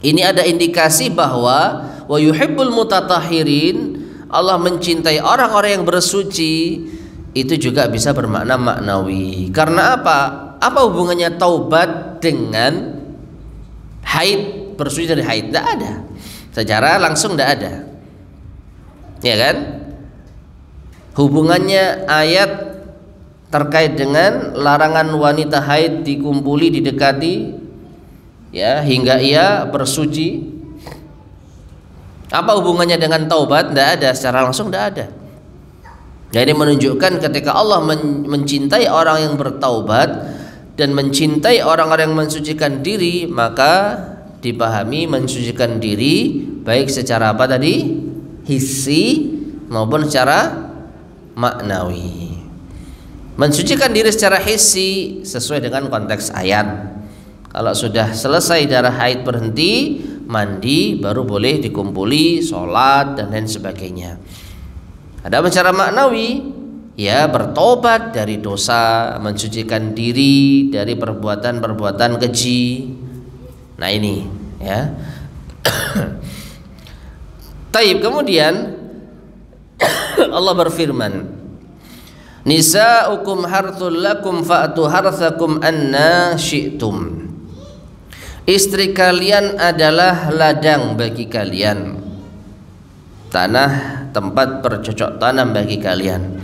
Ini ada indikasi bahwa wa yuhibbul mutatahhirin, Allah mencintai orang-orang yang bersuci. Itu juga bisa bermakna maknawi. Karena apa? Apa hubungannya taubat dengan haid, bersuci dari haid? Tidak ada. Secara langsung tidak ada. Ya kan? Hubungannya ayat terkait dengan larangan wanita haid dikumpuli, didekati, ya, hingga ia bersuci. Apa hubungannya dengan taubat? Tidak ada, secara langsung tidak ada. Jadi menunjukkan ketika Allah mencintai orang yang bertaubat dan mencintai orang-orang yang mensucikan diri, maka dipahami mensucikan diri baik secara apa tadi? Hissi maupun secara maknawi. Mensucikan diri secara hissi sesuai dengan konteks ayat. Kalau sudah selesai darah haid berhenti, mandi, baru boleh dikumpuli, sholat dan lain sebagainya. Ada secara maknawi, ya, bertobat dari dosa, mensucikan diri dari perbuatan-perbuatan keji. Nah ini, ya. Taib, kemudian Allah berfirman, nisa'ukum harthul lakum fa'tu harthakum anna syi'tum. Istri kalian adalah ladang bagi kalian, tanah tempat bercocok tanam bagi kalian,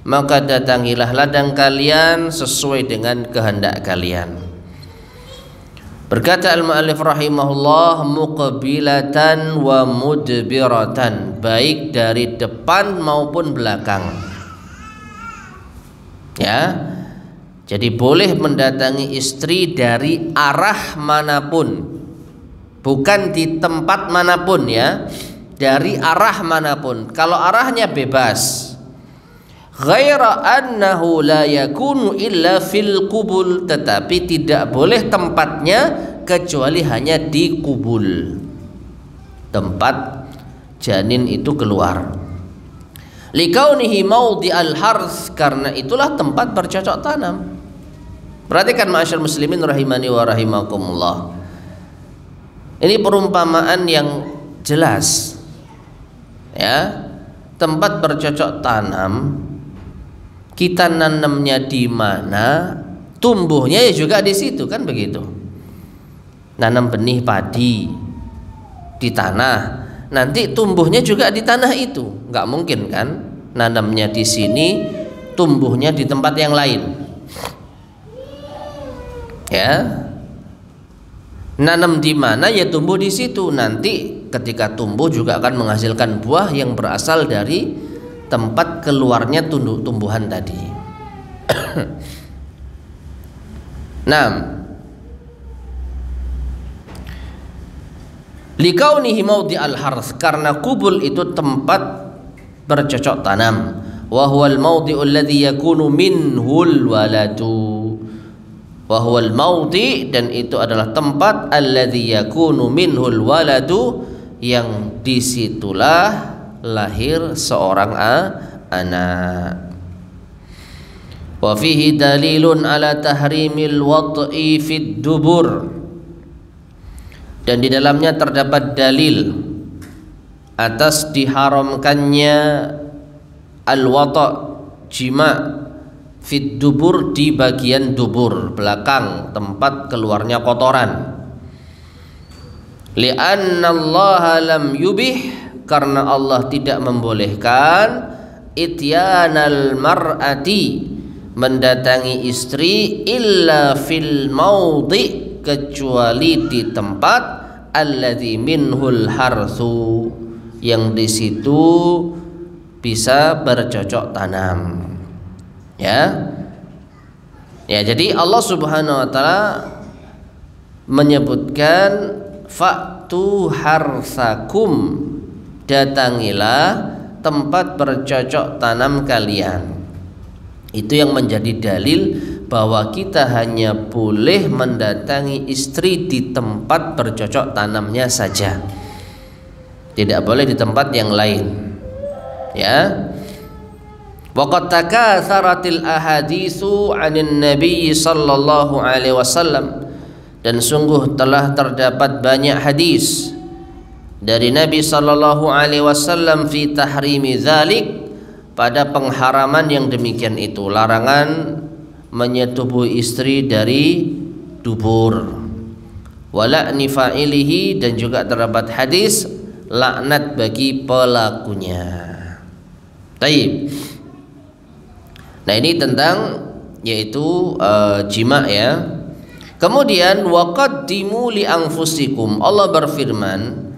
maka datangilah ladang kalian sesuai dengan kehendak kalian. Berkata al-mu'allif rahimahullah, muqbilatan wa mudbiratan, baik dari depan maupun belakang. Ya, jadi boleh mendatangi istri dari arah manapun, bukan di tempat manapun, ya, dari arah manapun. Kalau arahnya bebas, ghaira annahu la yakunu illa fil qubul, tetapi tidak boleh tempatnya kecuali hanya di kubul, tempat janin itu keluar. Likaunihi maudhi'al harth, karena itulah tempat bercocok tanam. Perhatikan ma'asyar muslimin rahimani wa rahimakumullah. Ini perumpamaan yang jelas, ya. Tempat bercocok tanam, kita nanamnya di mana, tumbuhnya ya juga di situ, kan begitu. Nanam benih padi di tanah, nanti tumbuhnya juga di tanah itu. Nggak mungkin kan nanamnya di sini, tumbuhnya di tempat yang lain. Ya, nanam di mana ya tumbuh di situ. Nanti ketika tumbuh juga akan menghasilkan buah yang berasal dari tempat keluarnya tumbuhan tadi. Nah, likaunihi maudhi'al harth, karena kubul itu tempat bercocok tanam. Wa huwal maudhi'u alladhi yakunu minhul waladu. Wa huwal maudhi', dan itu adalah tempat alladhi yakunu minhul waladu, yang disitulah lahir seorang anak. Wa fihi dalilun ala tahrimil wad'i fid dubur, dan di dalamnya terdapat dalil atas diharamkannya al-wata', jima', fid dubur, di bagian dubur, belakang, tempat keluarnya kotoran. Li'anna Allah lam yubih, karena Allah tidak membolehkan ityanal mar'ati, mendatangi istri, illa fil maudhi', kecuali di tempat alladzi minhul harthu, yang di situ bisa bercocok tanam. Ya, ya, jadi Allah Subhanahu wa taala menyebutkan fa'tu harsakum, datangilah tempat bercocok tanam kalian. Itu yang menjadi dalil bahwa kita hanya boleh mendatangi istri di tempat bercocok tanamnya saja, tidak boleh di tempat yang lain. Ya, Wa qad takatsaratil ahaditsu 'anin nabiy sallallahu alaihi wasallam, dan sungguh telah terdapat banyak hadis dari Nabi sallallahu alaihi wasallam fi tahrimi dzalik, pada pengharaman yang demikian itu, larangan menyetubuhi istri dari dubur. Wala'ni fa'ilihi, dan juga terdapat hadis laknat bagi pelakunya. Taib. Nah, ini tentang yaitu jima ya. Kemudian waqaddimu li anfusikum, Allah berfirman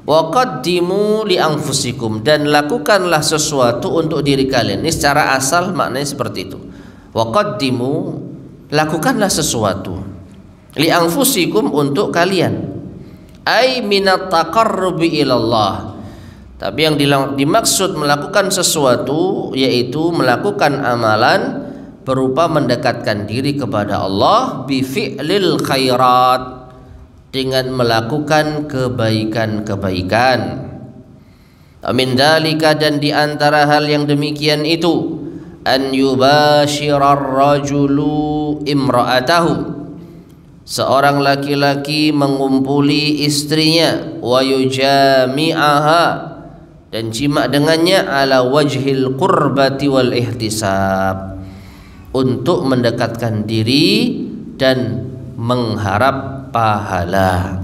waqaddimu li anfusikum, dan lakukanlah sesuatu untuk diri kalian. Ini secara asal maknanya seperti itu. Waqaddimu, lakukanlah sesuatu, li anfusikum, untuk kalian, ai minat taqarrubi ilallah. Tapi yang dimaksud melakukan sesuatu yaitu melakukan amalan berupa mendekatkan diri kepada Allah bi fi'lil khairat, dengan melakukan kebaikan-kebaikan. Amin dalika, dan di antara hal yang demikian itu, an yubashirar rajulu imra'atahu, seorang laki-laki mengumpuli istrinya, wa yujami'aha, dan jima dengannya, ala wajhil qurbati wal ihtisab, untuk mendekatkan diri dan mengharap pahala.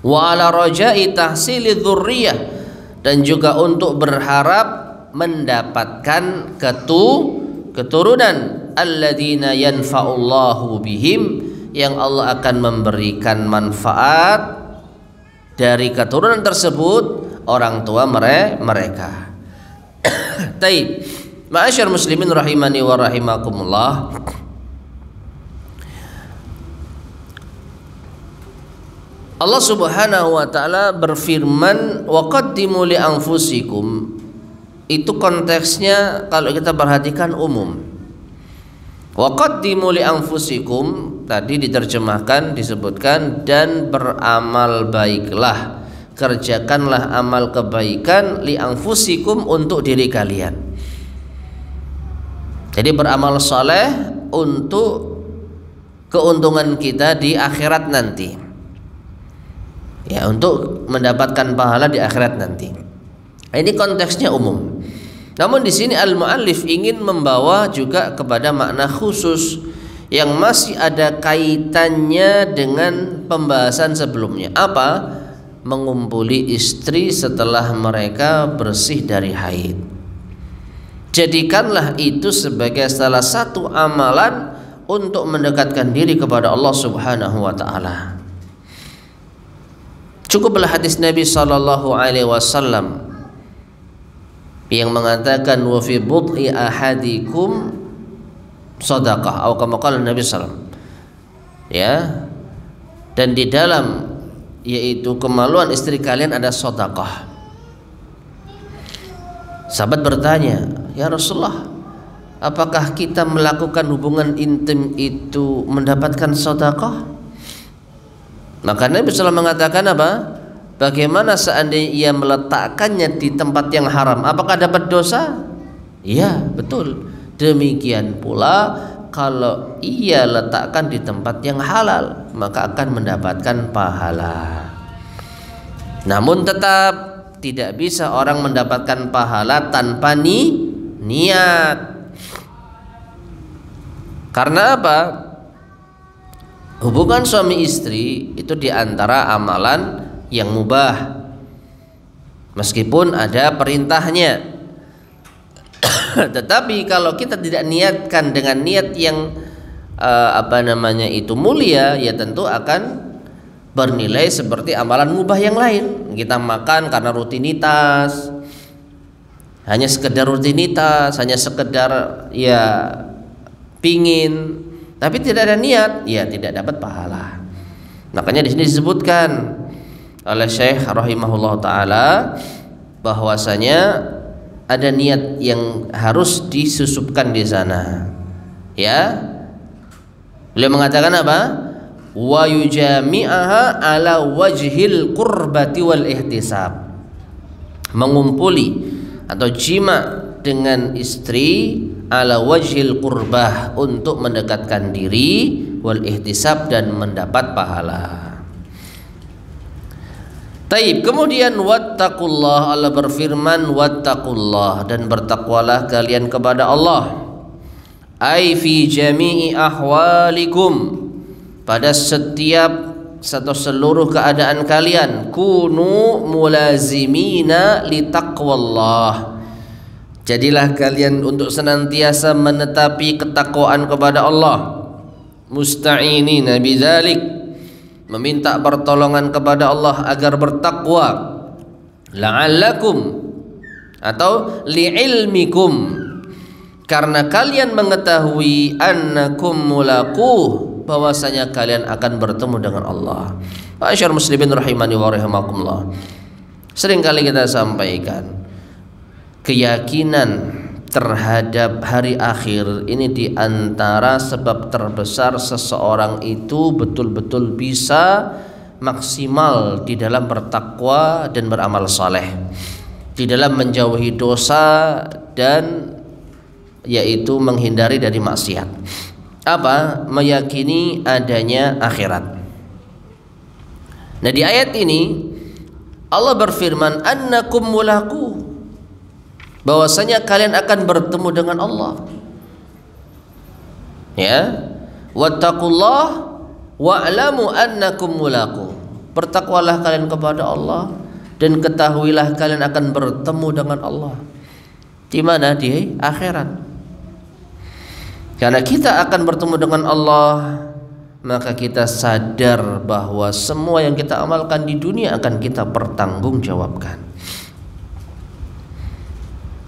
Wa ala raja'i tahsili dzurriyyah, dan juga untuk berharap mendapatkan keturunan, alladzina yanfa'ullahu bihim, yang Allah akan memberikan manfaat dari keturunan tersebut orang tua mereka. Taib. Ma'asyar muslimin rahimani wa rahimakumullah. Allah Subhanahu wa taala berfirman waqaddimu li anfusikum, itu konteksnya kalau kita perhatikan umum. Waqaddimu li anfusikum tadi diterjemahkan, disebutkan, dan beramal baiklah, kerjakanlah amal kebaikan, li anfusikum, untuk diri kalian. Jadi beramal soleh untuk keuntungan kita di akhirat nanti, ya, untuk mendapatkan pahala di akhirat nanti. Ini konteksnya umum. Namun di sini al-muallif ingin membawa juga kepada makna khusus yang masih ada kaitannya dengan pembahasan sebelumnya. Apa? Mengumpuli istri setelah mereka bersih dari haid. Jadikanlah itu sebagai salah satu amalan untuk mendekatkan diri kepada Allah Subhanahu wa taala. Cukuplah hadis Nabi sallallahu alaihi wasallam yang mengatakan wa fi bud'i ahadikum shadaqah, atau kama qala Nabi sallallahu, ya, dan di dalam yaitu kemaluan istri kalian ada shadaqah. Sahabat bertanya, ya Rasulullah, apakah kita melakukan hubungan intim itu mendapatkan shadaqah? Maka Nabi sallallahu mengatakan apa? Bagaimana seandainya ia meletakkannya di tempat yang haram, apakah dapat dosa? Iya, betul. Demikian pula kalau ia letakkan di tempat yang halal, maka akan mendapatkan pahala. Namun tetap tidak bisa orang mendapatkan pahala tanpa niat. Karena apa? Hubungan suami istri itu diantara amalan yang mubah, meskipun ada perintahnya. Tetapi kalau kita tidak niatkan dengan niat yang itu mulia, ya tentu akan bernilai seperti amalan mubah yang lain. Kita makan karena rutinitas, hanya sekedar rutinitas, hanya sekedar ya pingin, tapi tidak ada niat, ya tidak dapat pahala. Makanya di sini disebutkan oleh Syekh rahimahullah taala bahwasanya ada niat yang harus disusupkan di sana. Ya. Beliau mengatakan apa? Wa yujami'aha ala wajhil qurbati wal ihtisab. Mengumpuli atau jima dengan istri ala wajhil qurbah, untuk mendekatkan diri, wal ihtisab, dan mendapat pahala. Taib. Kemudian wattaqullah, Allah berfirman wattaqullah, dan bertakwalah kalian kepada Allah. Ai fi jami'i ahwalikum, pada setiap atau seluruh keadaan kalian. Kunu mulazimina li taqwallah, jadilah kalian untuk senantiasa menetapi ketakwaan kepada Allah. Musta'inina bidzalik, meminta pertolongan kepada Allah agar bertakwa. La'allakum, atau li'ilmikum, karena kalian mengetahui annakum mulaquh, bahwasanya kalian akan bertemu dengan Allah. Ma'asyar muslimin rahimani wa rahimakumullah. Seringkali kita sampaikan keyakinan terhadap hari akhir ini di antara sebab terbesar seseorang itu betul-betul bisa maksimal di dalam bertakwa dan beramal saleh, di dalam menjauhi dosa dan yaitu menghindari dari maksiat. Apa? Meyakini adanya akhirat. Nah, di ayat ini Allah berfirman annakum mulaqu, bahwasanya kalian akan bertemu dengan Allah. Ya, wattaqullah wa'lamu annakum mulaqu, bertakwalah kalian kepada Allah dan ketahuilah kalian akan bertemu dengan Allah. Di mana? Di akhirat. Karena kita akan bertemu dengan Allah, maka kita sadar bahwa semua yang kita amalkan di dunia akan kita pertanggungjawabkan.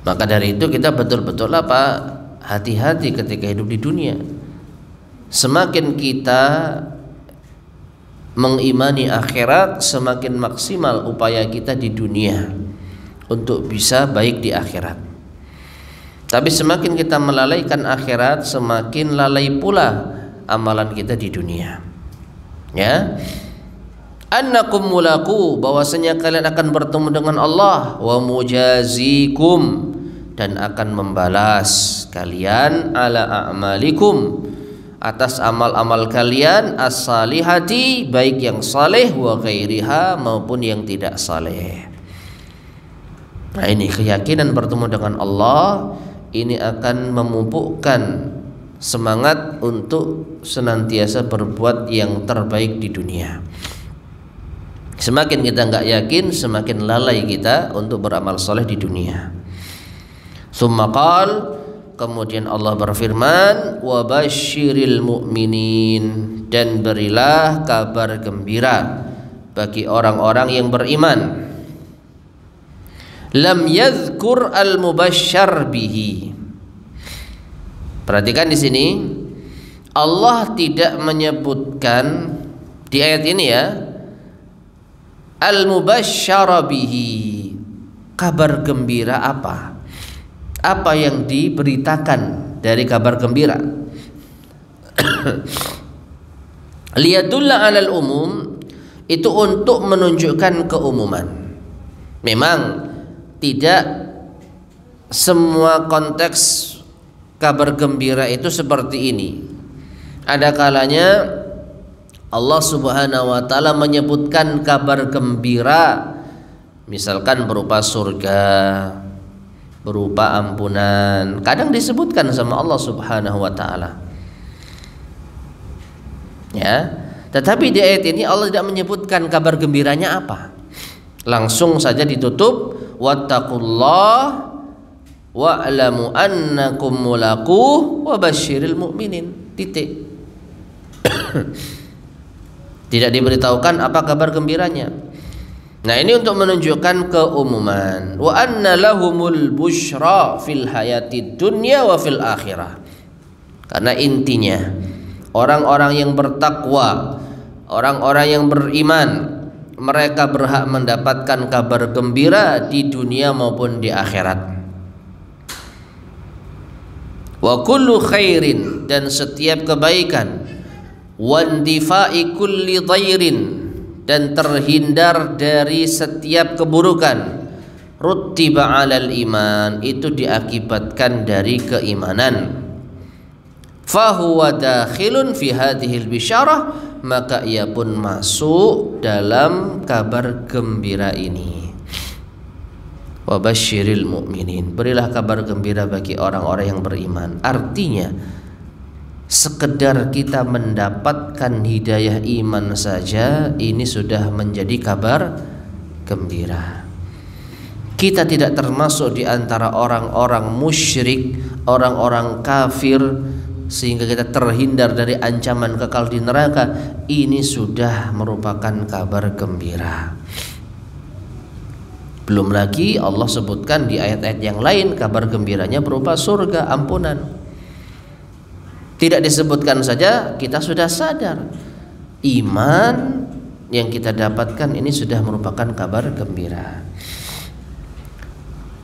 Maka dari itu kita betul-betul hati-hati ketika hidup di dunia. Semakin kita mengimani akhirat, semakin maksimal upaya kita di dunia untuk bisa baik di akhirat. Tapi semakin kita melalaikan akhirat, semakin lalai pula amalan kita di dunia. Ya, annakum mulaqu, bahwasanya kalian akan bertemu dengan Allah, wa mujazikum, dan akan membalas kalian ala a'malikum, atas amal-amal kalian, as-salihati, baik yang saleh, wa ghairiha, maupun yang tidak saleh. Nah, ini keyakinan bertemu dengan Allah ini akan memupukkan semangat untuk senantiasa berbuat yang terbaik di dunia. Semakin kita nggak yakin, semakin lalai kita untuk beramal soleh di dunia. Summa qal, kemudian Allah berfirman, wa basyiril mu'minin, dan berilah kabar gembira bagi orang-orang yang beriman. Lam yadhkur al-mubasysyar bihi. Perhatikan di sini, Allah tidak menyebutkan di ayat ini ya, al-mubasysyar bihi, kabar gembira apa? Apa yang diberitakan dari kabar gembira? Liyadulla 'alal umum, itu untuk menunjukkan keumuman. Memang tidak semua konteks kabar gembira itu seperti ini. Ada kalanya Allah Subhanahu wa taala menyebutkan kabar gembira misalkan berupa surga, berupa ampunan. Kadang disebutkan sama Allah Subhanahu wa taala. Ya, tetapi di ayat ini Allah tidak menyebutkan kabar gembiranya apa. Langsung saja ditutup, wattaqullah wa'lamu annakum mulaquh wa basyiril mu'minin. Titik. Tidak diberitahukan apa kabar gembiranya. Nah, ini untuk menunjukkan keumuman. Wa anna lahumul busyra fil hayatid dunya wa fil akhirah. Karena intinya orang-orang yang bertakwa, orang-orang yang beriman, mereka berhak mendapatkan kabar gembira di dunia maupun di akhirat. Wa kullu khairin, dan setiap kebaikan, wandifa'i kulli dhairin, dan terhindar dari setiap keburukan, ruttiba 'alal iman, itu diakibatkan dari keimanan. Fahuwa dakhilun fi hadhil bisyarah, maka ia pun masuk dalam kabar gembira ini. Wa basyiril mu'minin, berilah kabar gembira bagi orang-orang yang beriman. Artinya sekedar kita mendapatkan hidayah iman saja ini sudah menjadi kabar gembira. Kita tidak termasuk di antara orang-orang musyrik, orang-orang kafir, sehingga kita terhindar dari ancaman kekal di neraka. Ini sudah merupakan kabar gembira. Belum lagi Allah sebutkan di ayat-ayat yang lain kabar gembiranya berupa surga, ampunan. Tidak disebutkan saja kita sudah sadar iman yang kita dapatkan ini sudah merupakan kabar gembira.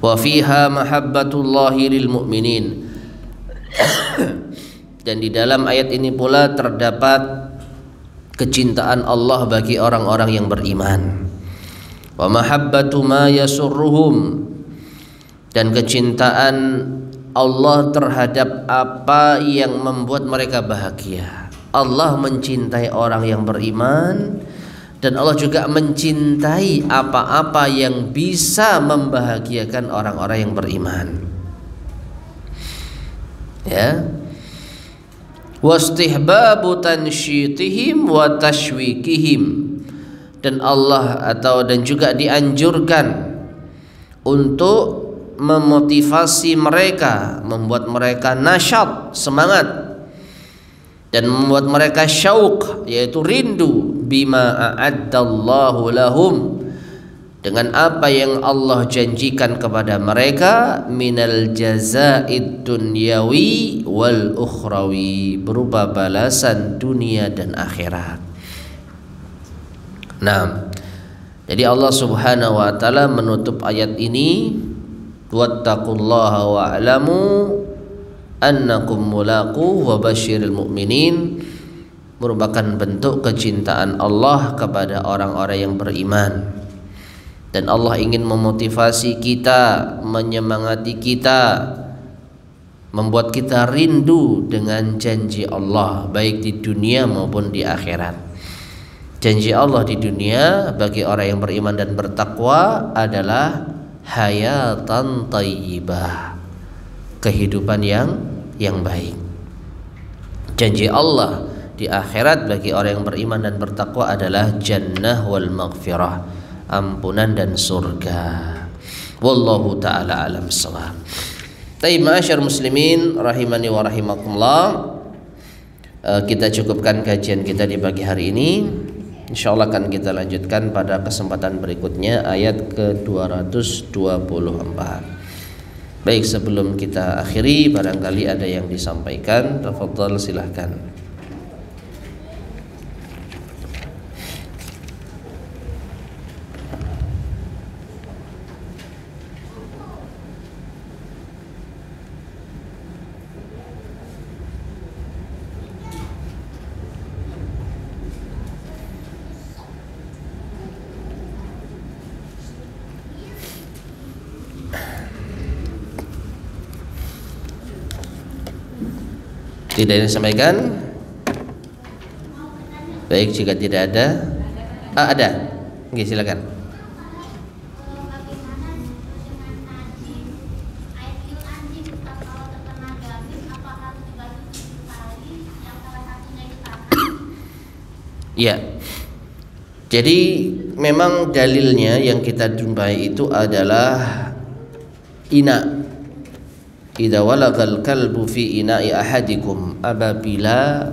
Wa fiha mahabbatullahi lil mu'minin. Dan di dalam ayat ini pula terdapat kecintaan Allah bagi orang-orang yang beriman. Wa mahabbatu ma yasurruhum, dan kecintaan Allah terhadap apa yang membuat mereka bahagia. Allah mencintai orang yang beriman, dan Allah juga mencintai apa-apa yang bisa membahagiakan orang-orang yang beriman. Ya. Wastihbabu tansyitihim wa tashwikihim, dan juga dianjurkan untuk memotivasi mereka, membuat mereka nasyat, semangat, dan membuat mereka syauq, yaitu rindu, bima a'addallahu lahum, dengan apa yang Allah janjikan kepada mereka, minal jazaid dunyawi wal ukhrawi, berupa balasan dunia dan akhirat. Nah, jadi Allah Subhanahu wa taala menutup ayat ini, wattaqullaha wa'lamu annakum mulaqu wa basyiril mu'minin, merupakan bentuk kecintaan Allah kepada orang-orang yang beriman. Dan Allah ingin memotivasi kita, menyemangati kita, membuat kita rindu dengan janji Allah baik di dunia maupun di akhirat. Janji Allah di dunia bagi orang yang beriman dan bertakwa adalah hayatan thayyibah, kehidupan yang baik. Janji Allah di akhirat bagi orang yang beriman dan bertakwa adalah jannah wal maghfirah, ampunan dan surga. Wallahu ta'ala alam shawab. Taib ma'asyar muslimin rahimani wa rahimakumullah, kita cukupkan kajian kita di pagi hari ini. Insyaallah akan kita lanjutkan pada kesempatan berikutnya, ayat ke-224. Baik, sebelum kita akhiri, barangkali ada yang disampaikan, tafadhal silahkan. Tidak ada yang disampaikan? Baik, jika tidak ada, ada. Oke, silakan. Ya. Jadi memang dalilnya yang kita jumpai itu adalah ina. Idza walagal kalbu fi ina'i ahadikum, apabila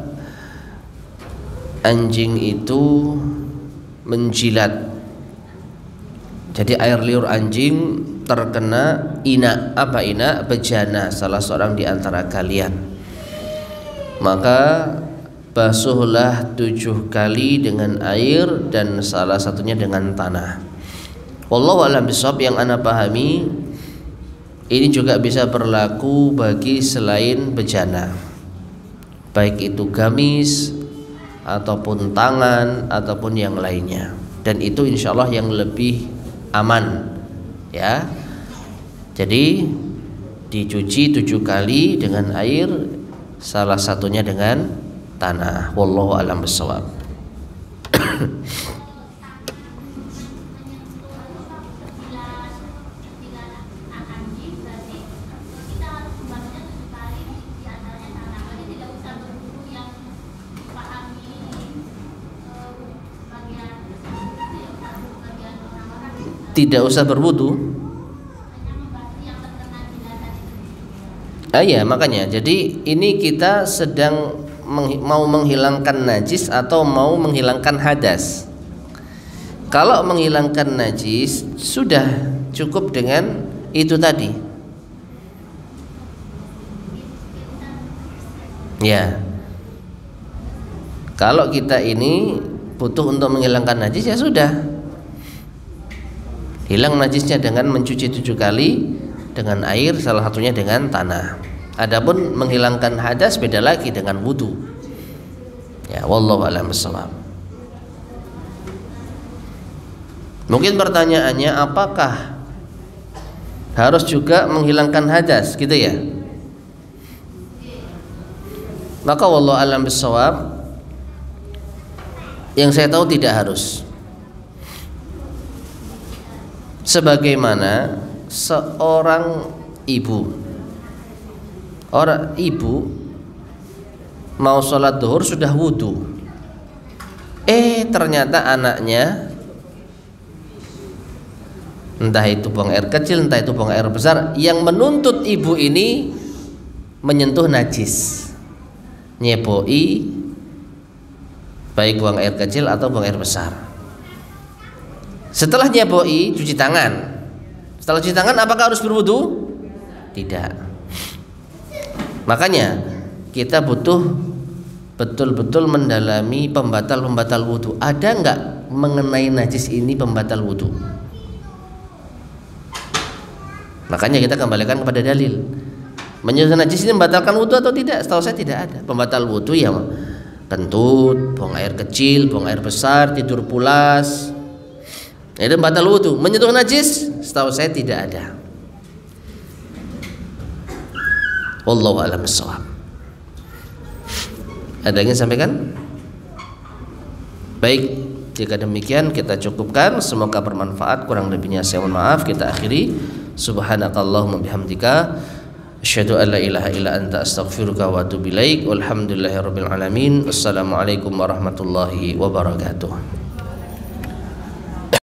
anjing itu menjilat, jadi air liur anjing terkena ina. Apa ina? Bejana salah seorang di antara kalian, maka basuhlah 7 kali dengan air dan salah satunya dengan tanah. Wallahu a'lam bishawab. Yang ana pahami, ini juga bisa berlaku bagi selain bejana, baik itu gamis ataupun tangan ataupun yang lainnya, dan itu insya Allah yang lebih aman, ya. Jadi dicuci 7 kali dengan air, salah satunya dengan tanah. Wallahu a'lam bishawab. Tidak usah berwudu. Ya, makanya. Jadi ini kita sedang mau menghilangkan najis atau mau menghilangkan hadas. Kalau menghilangkan najis sudah cukup dengan itu tadi. Ya. Kalau kita ini butuh untuk menghilangkan najis, ya sudah. Hilang najisnya dengan mencuci 7 kali dengan air, salah satunya dengan tanah. Adapun menghilangkan hadas beda lagi dengan wudu. Ya, wallahu a'lam bishawab. Mungkin pertanyaannya, apakah harus juga menghilangkan hadas gitu ya? Maka wallahu a'lam bishawab, yang saya tahu tidak harus. Sebagaimana seorang ibu, mau sholat duhur sudah wudu, ternyata anaknya, entah itu buang air kecil, entah itu buang air besar, yang menuntut ibu ini menyentuh najis, nyeboi, baik buang air kecil atau buang air besar. Setelah nyeboi, cuci tangan. Setelah cuci tangan, apakah harus berwudu? Tidak. Makanya kita butuh betul-betul mendalami pembatal-pembatal wudu. Ada nggak mengenai najis ini pembatal wudu? Makanya kita kembalikan kepada dalil. Menyentuh najis ini membatalkan wudu atau tidak? Setahu saya tidak ada. Pembatal wudu yang kentut, buang air kecil, buang air besar, tidur pulas, itu batal wudu. Menyentuh najis setahu saya tidak ada. Wallahu a'lam bishawab. Ada yang ingin sampaikan? Baik, jika demikian kita cukupkan. Semoga bermanfaat. Kurang lebihnya saya mohon maaf. Kita akhiri. Subhanakallahumma bihamdika, asyhadu an la ilaha illa anta, astaghfiruka wa atubu ilaik. Walhamdulillahirabbil alamin. Assalamualaikum warahmatullahi wabarakatuh.